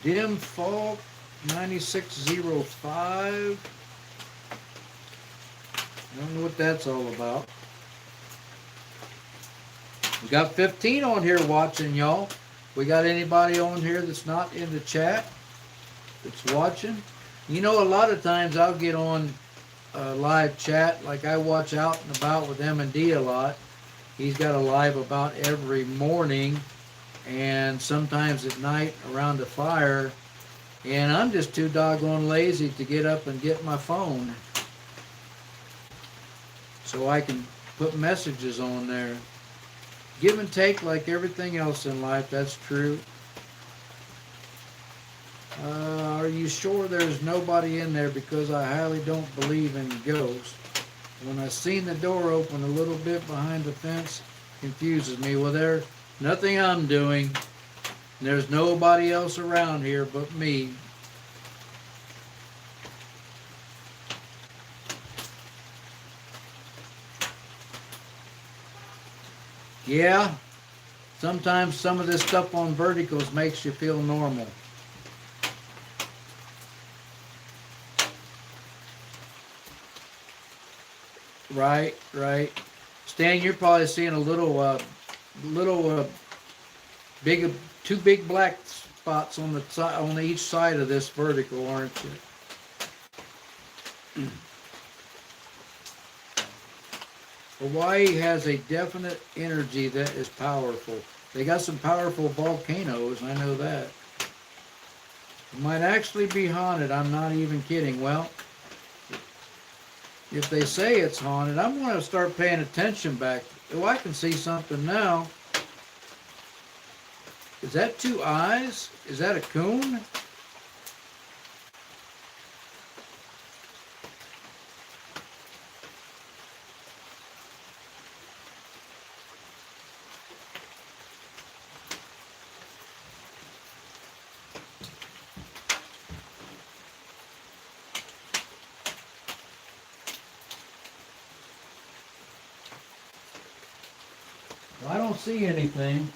Dim Fog 9605. I don't know what that's all about. We got 15 on here watching, y'all. We got anybody on here that's not in the chat that's watching? You know, a lot of times I'll get on live chat, like I watch Out and About with M&D a lot. He's got a live about every morning and sometimes at night around the fire, and I'm just too doggone lazy to get up and get my phone so I can put messages on there. Give and take like everything else in life, that's true. Are you sure there's nobody in there? Because I highly don't believe in ghosts. When I seen the door open a little bit behind the fence, confuses me. Well, there's nothing I'm doing. There's nobody else around here but me. Yeah, sometimes some of this stuff on verticals makes you feel normal. Right. Stan, you're probably seeing a little big, two big black spots on the side, on each side of this vertical, aren't you? Hawaii has a definite energy that is powerful. They got some powerful volcanoes, I know that. It might actually be haunted, I'm not even kidding. Well, if they say it's haunted, I'm going to start paying attention back. Oh, I can see something now. Is that two eyes? Is that a coon? Well, I don't see anything.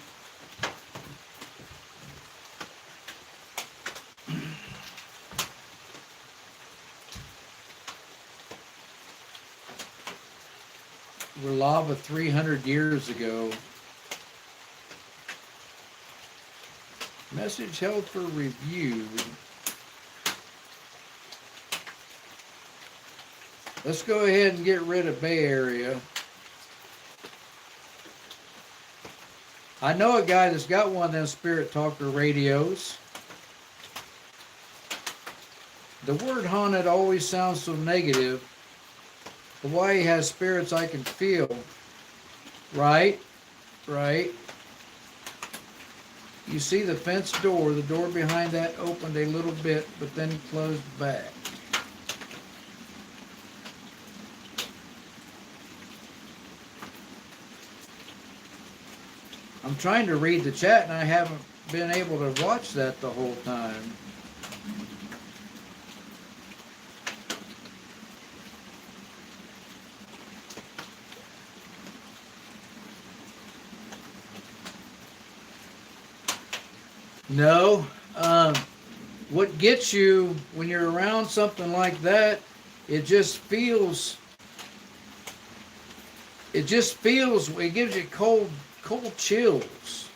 We're lava 300 years ago. Message held for review. Let's go ahead and get rid of Bay Area. I know a guy that's got one of them Spirit Talker radios. The word haunted always sounds so negative. Hawaii has spirits I can feel. Right. You see the fence door, the door behind that opened a little bit, but then closed back. I'm trying to read the chat and I haven't been able to watch that the whole time. No, what gets you when you're around something like that, it gives you cold chills.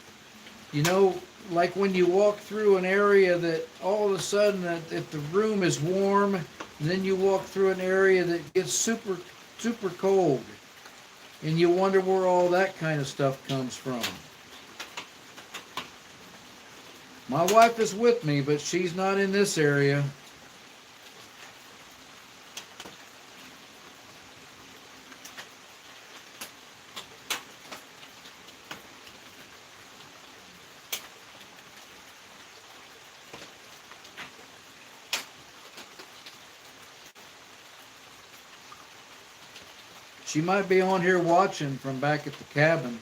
You know, like when you walk through an area that all of a sudden if the room is warm, and then you walk through an area that gets super cold, and you wonder where all that kind of stuff comes from. My wife is with me, but she's not in this area. She might be on here watching from back at the cabin.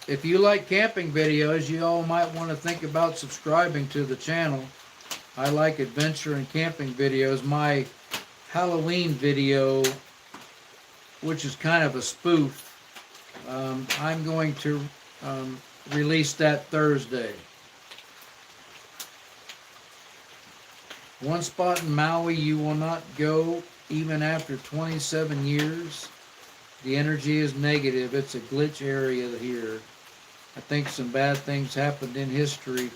If you like camping videos, you all might want to think about subscribing to the channel. I like adventure and camping videos. My Halloween video which is kind of a spoof. I'm going to release that Thursday. One spot in Maui you will not go even after 27 years. The energy is negative. It's a glitch area here. I think some bad things happened in history.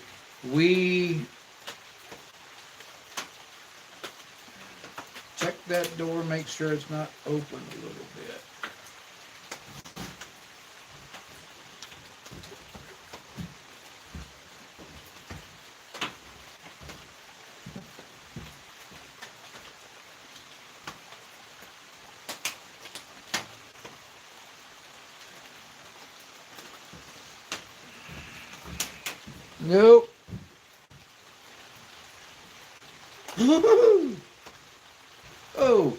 Check that door, make sure it's not open a little bit. Nope. Oh,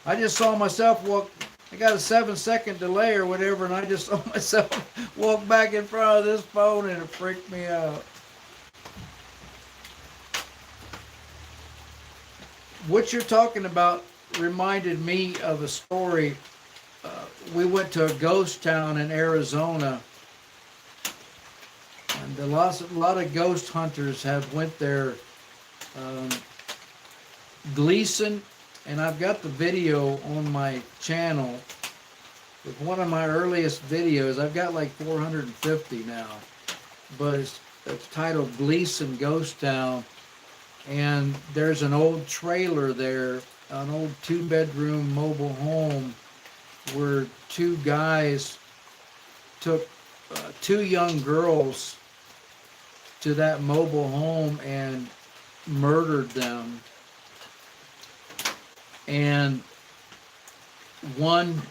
I just saw myself walk. I got a 7-second delay or whatever, and I just saw myself walk back in front of this phone, and it freaked me out. What you're talking about reminded me of a story. We went to a ghost town in Arizona, and a lot of ghost hunters have went there. Gleason, and I've got the video on my channel. It's one of my earliest videos. I've got like 450 now, but it's titled Gleason Ghost Town, and there's an old trailer there, an old 2-bedroom mobile home, where 2 guys took 2 young girls to that mobile home and murdered them. And one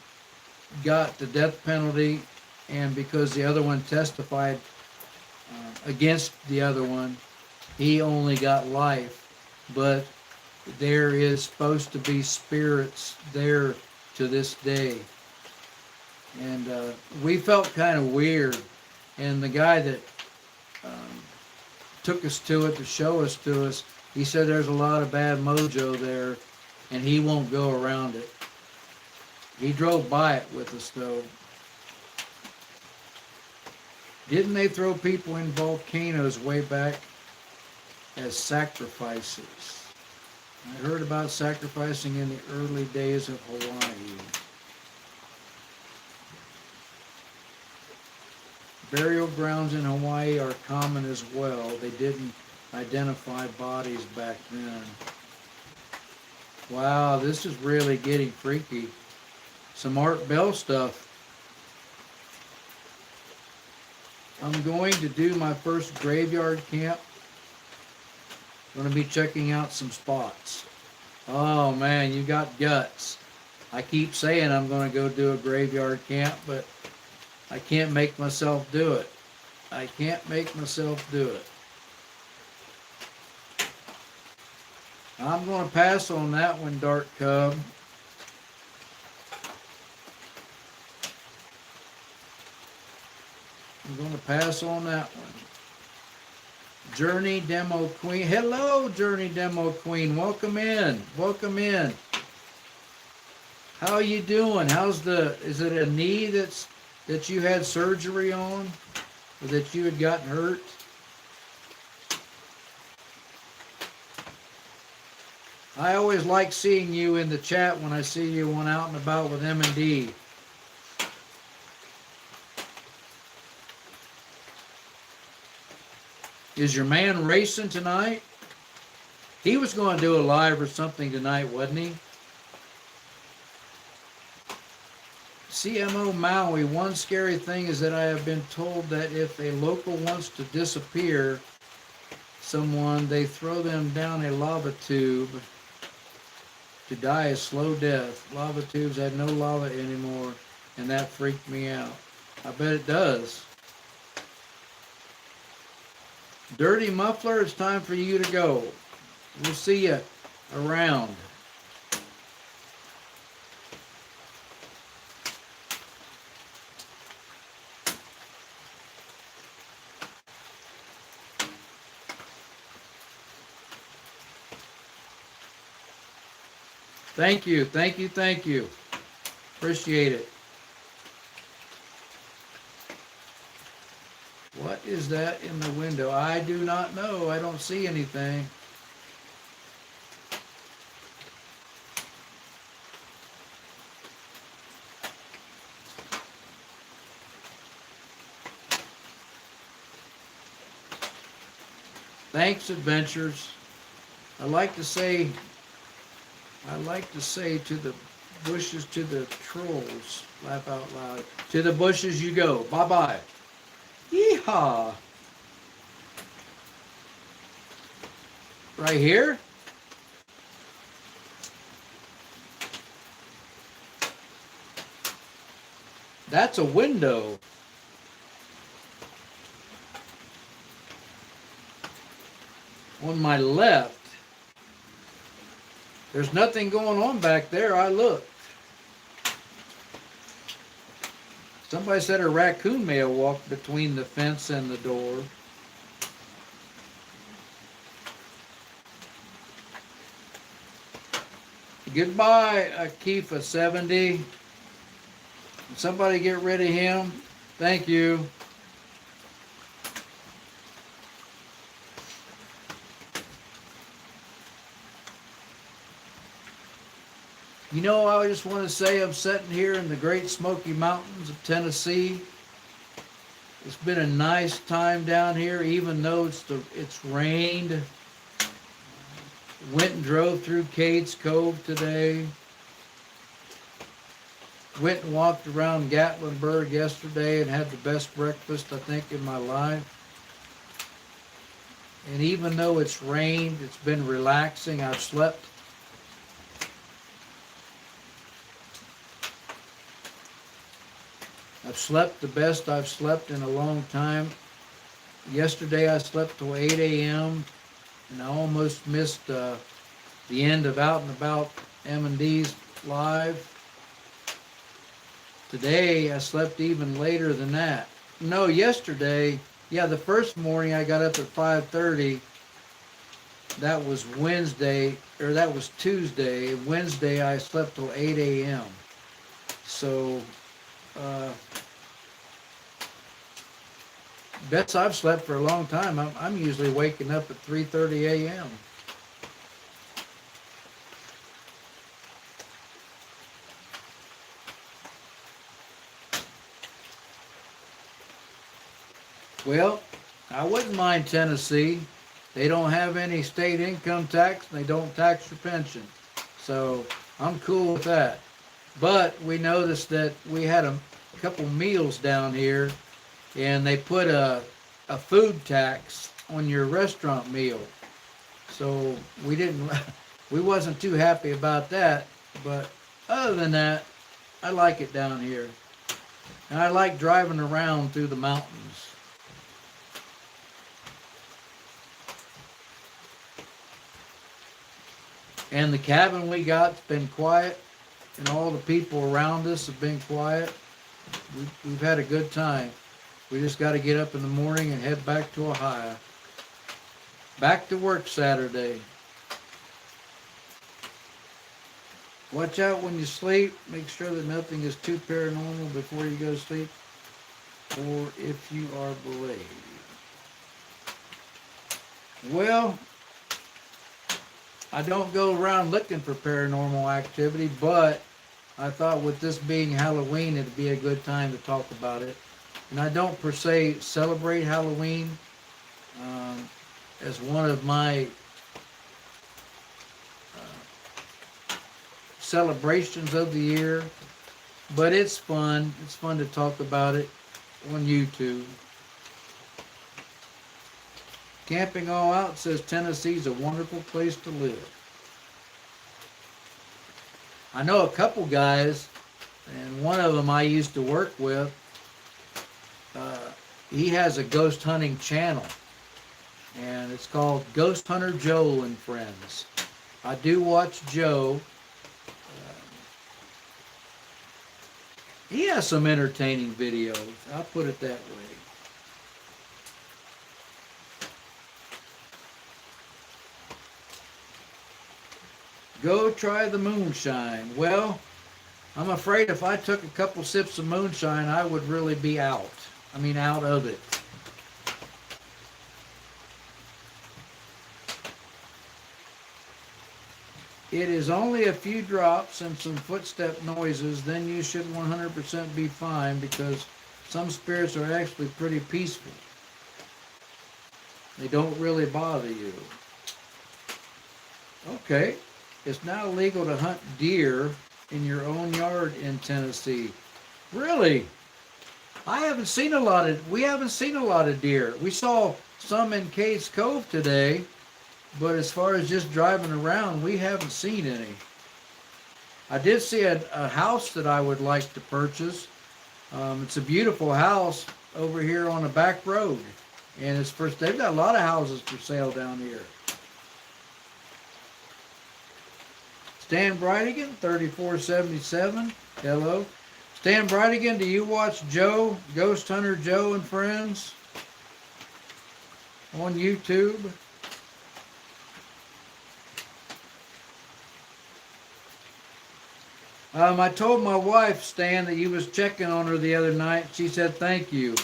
got the death penalty, and because the other one testified against the other one, he only got life. But there is supposed to be spirits there to this day. And we felt kind of weird. And the guy that took us to it to show us to us, he said there's a lot of bad mojo there, and he won't go around it. He drove by it with us, though. Didn't they throw people in volcanoes way back as sacrifices? I heard about sacrificing in the early days of Hawaii. Burial grounds in Hawaii are common as well. They didn't identify bodies back then. Wow, this is really getting freaky. Some Art Bell stuff. I'm going to do my first graveyard camp. I'm going to be checking out some spots. Oh man, you got guts. I keep saying I'm going to go do a graveyard camp, but I can't make myself do it. I can't make myself do it. I'm going to pass on that one, Dark Cub. I'm going to pass on that one. Journey Demo Queen. Hello, Journey Demo Queen. Welcome in. Welcome in. How are you doing? Is it a knee that you had surgery on? Or that you had gotten hurt? I always like seeing you in the chat when I see you when out and about with M&D. Is your man racing tonight? He was going to do a live or something tonight, wasn't he? CMO Maui, one scary thing is that I have been told that if a local wants to disappear someone, they throw them down a lava tube to die a slow death. Lava tubes had no lava anymore, and that freaked me out. I bet it does. Dirty Muffler, it's time for you to go. We'll see you around. Thank you, thank you, thank you. Appreciate it. What is that in the window? I do not know. I don't see anything. Thanks, adventures. I like to say to the bushes, to the trolls, laugh out loud. To the bushes you go. Bye-bye. Yeehaw. Right here? That's a window. On my left. There's nothing going on back there. I looked. Somebody said a raccoon may have walked between the fence and the door. Goodbye, Akifa 70. Somebody get rid of him. Thank you. You know, I just want to say I'm sitting here in the Great Smoky Mountains of Tennessee. It's been a nice time down here, even though it's rained. Went and drove through Cades Cove today. Went and walked around Gatlinburg yesterday and had the best breakfast, I think, in my life. And even though it's rained, it's been relaxing. I've slept. I've slept the best I've slept in a long time. Yesterday I slept till 8 a.m. and I almost missed the end of Out and About M&D's live. Today I slept even later than that. No, yesterday, yeah, the first morning I got up at 5:30. That was Wednesday, or that was Tuesday. Wednesday I slept till 8 a.m. So, best I've slept for a long time. I'm usually waking up at 3:30 a.m. Well, I wouldn't mind Tennessee. They don't have any state income tax, and they don't tax your pension. So I'm cool with that. But we noticed that we had a couple meals down here, and they put a food tax on your restaurant meal. So we wasn't too happy about that. But other than that, I like it down here. And I like driving around through the mountains. And the cabin we got's been quiet, and all the people around us have been quiet. We've had a good time. We just got to get up in the morning and head back to Ohio. Back to work Saturday. Watch out when you sleep. Make sure that nothing is too paranormal before you go to sleep, or if you are brave. Well, I don't go around looking for paranormal activity, but I thought with this being Halloween, it'd be a good time to talk about it. And I don't per se celebrate Halloween as one of my celebrations of the year, but it's fun. It's fun to talk about it on YouTube. Camping All Out says Tennessee's a wonderful place to live. I know a couple guys, and one of them I used to work with. He has a ghost hunting channel, and it's called Ghost Hunter Joe and Friends. I do watch Joe. He has some entertaining videos. I'll put it that way. Go try the moonshine. Well, I'm afraid if I took a couple sips of moonshine, I would really be out. I mean, out of it. It is only a few drops and some footstep noises, then you should 100% be fine because some spirits are actually pretty peaceful. They don't really bother you. Okay, it's now legal to hunt deer in your own yard in Tennessee. Really? We haven't seen a lot of deer. We saw some in Cades Cove today, but as far as just driving around, we haven't seen any. I did see a house that I would like to purchase. It's a beautiful house over here on a back road. And they've got a lot of houses for sale down here. Stan Brightigan, 3477. Hello. Stan Brightigan, do you watch Joe, Ghost Hunter Joe and Friends on YouTube? I told my wife, Stan, that you was checking on her the other night. She said thank you.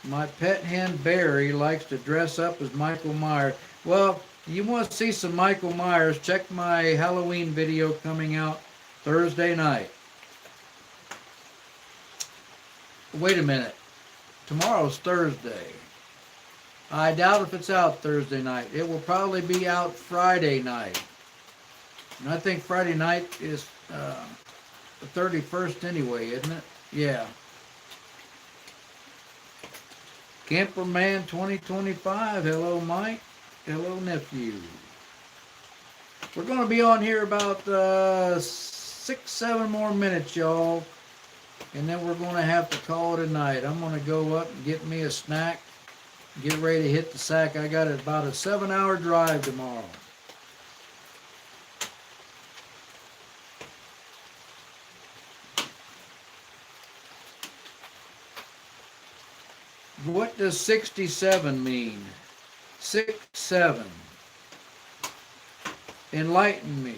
My pet hen Barry likes to dress up as Michael Myers. Well, you want to see some Michael Myers, check my Halloween video coming out Thursday night. Wait a minute. Tomorrow's Thursday. I doubt if it's out Thursday night. It will probably be out Friday night. And I think Friday night is the 31st anyway, isn't it? Yeah. Camperman 2025. Hello, Mike. Hello, nephew. We're going to be on here about 6-7 more minutes, y'all. And then we're going to have to call it a night. I'm going to go up and get me a snack. Get ready to hit the sack. I got about a 7-hour drive tomorrow. What does 67 mean? 6-7. Enlighten me.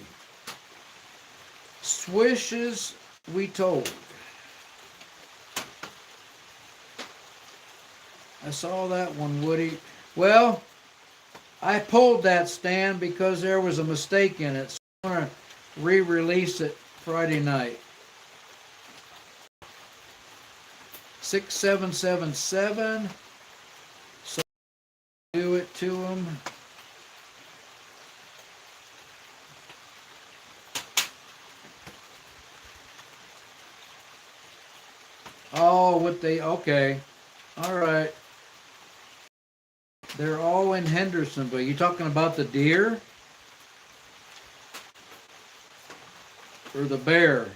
Swishes we told. I saw that one, Woody. Well, I pulled that, Stan, because there was a mistake in it. So I'm going to re-release it Friday night. 6777. So do it to them. Oh, okay. All right. They're all in Hendersonville. You talking about the deer? Or the bear?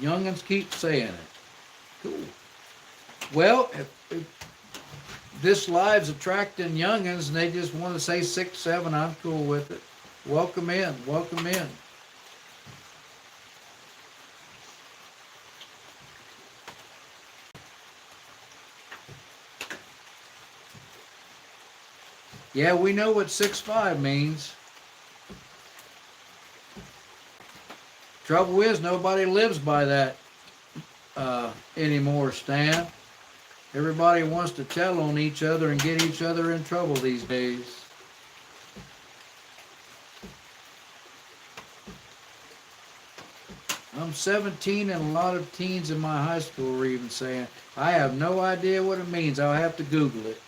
Youngins keep saying it. Cool. Well, if this live's attracting youngins and they just want to say 6-7, I'm cool with it. Welcome in. Welcome in. Yeah, we know what 6-5 means. Trouble is, nobody lives by that anymore, Stan. Everybody wants to tell on each other and get each other in trouble these days. I'm 17 and a lot of teens in my high school were even saying, I have no idea what it means. I'll have to Google it.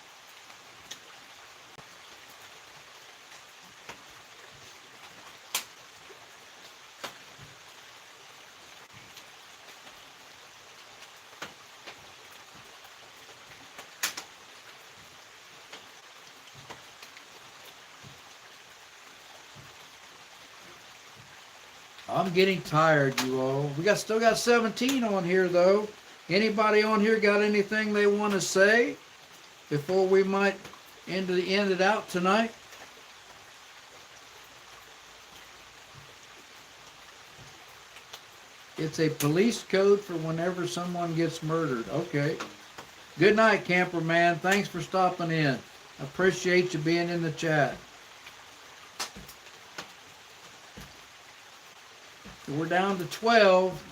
I'm getting tired, you all. Still got 17 on here, though. Anybody on here got anything they want to say before we might end it out tonight? It's a police code for whenever someone gets murdered. Okay. Good night, camper man. Thanks for stopping in. Appreciate you being in the chat. So we're down to 12.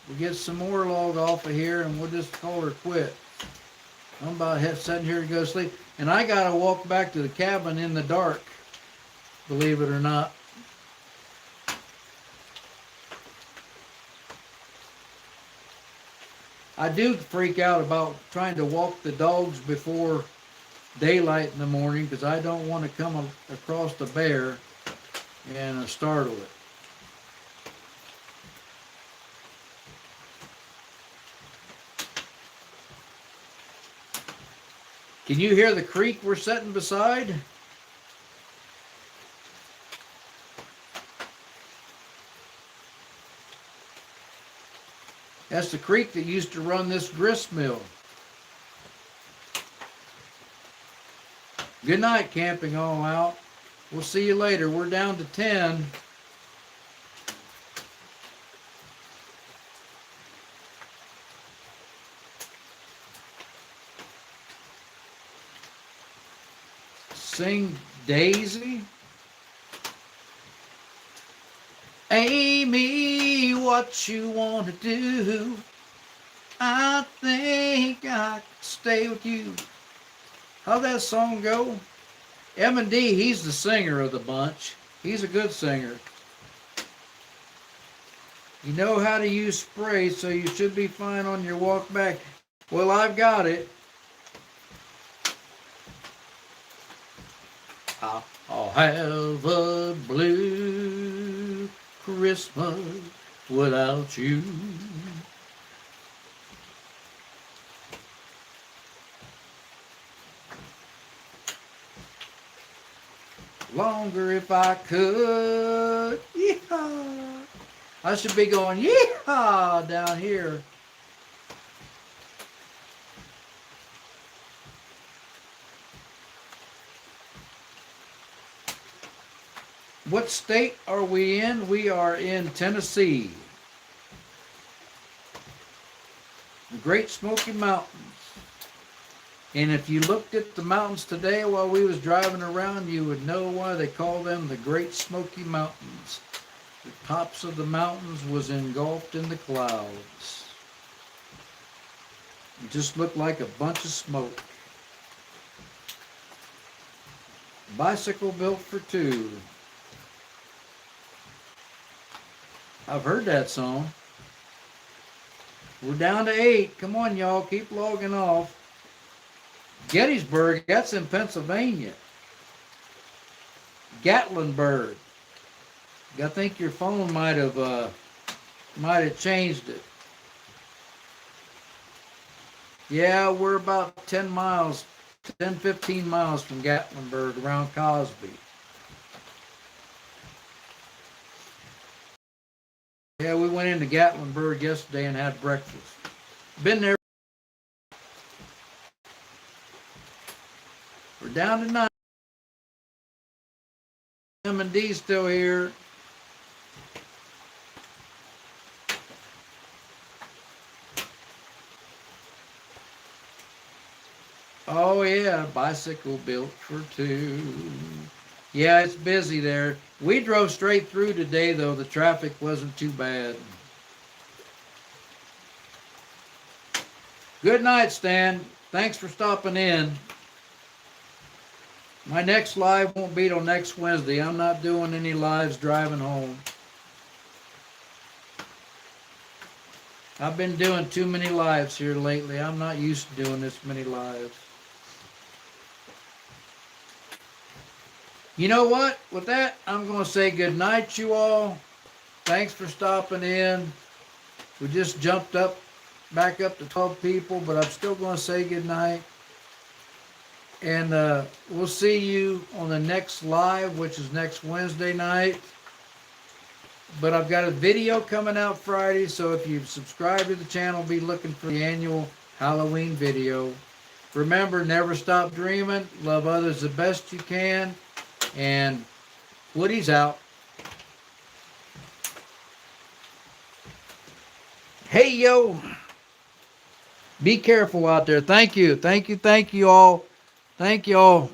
We'll get some more log off of here and we'll just call her quit. I'm about sitting here to go to sleep. And I got to walk back to the cabin in the dark, believe it or not. I do freak out about trying to walk the dogs before daylight in the morning because I don't want to come across the bear and startle it. Can you hear the creek we're sitting beside? That's the creek that used to run this grist mill. Good night, camping all out. We'll see you later. We're down to 10. Sing Daisy. Amy, what you want to do? I think I could stay with you. How'd that song go? M&D, he's the singer of the bunch. He's a good singer. You know how to use spray, so you should be fine on your walk back. Well, I've got it. I'll have a blue Christmas without you. Longer if I could. Yeehaw. I should be going yeehaw down here. What state are we in? We are in Tennessee. The Great Smoky Mountains. And if you looked at the mountains today while we was driving around, you would know why they call them the Great Smoky Mountains. The tops of the mountains was engulfed in the clouds. It just looked like a bunch of smoke. Bicycle built for two. I've heard that song. We're down to 8. Come on, y'all. Keep logging off. Gettysburg, that's in Pennsylvania. Gatlinburg. I think your phone might have changed it. Yeah, we're about 10 miles, 10, 15 miles from Gatlinburg, around Cosby. Yeah, we went into Gatlinburg yesterday and had breakfast. Been there. We're down to 9. M&D still here. Oh yeah, bicycle built for two. Yeah, it's busy there. We drove straight through today, though. The traffic wasn't too bad. Good night, Stan. Thanks for stopping in. My next live won't be till next Wednesday. I'm not doing any lives driving home. I've been doing too many lives here lately. I'm not used to doing this many lives. You know what? With that, I'm going to say good night, you all. Thanks for stopping in. We just jumped back up to 12 people, but I'm still going to say good night. And we'll see you on the next live, which is next Wednesday night. But I've got a video coming out Friday, so if you subscribe to the channel, be looking for the annual Halloween video. Remember, never stop dreaming. Love others the best you can. And Woody's out. Hey, yo. Be careful out there. Thank you. Thank you. Thank you all. Thank you all.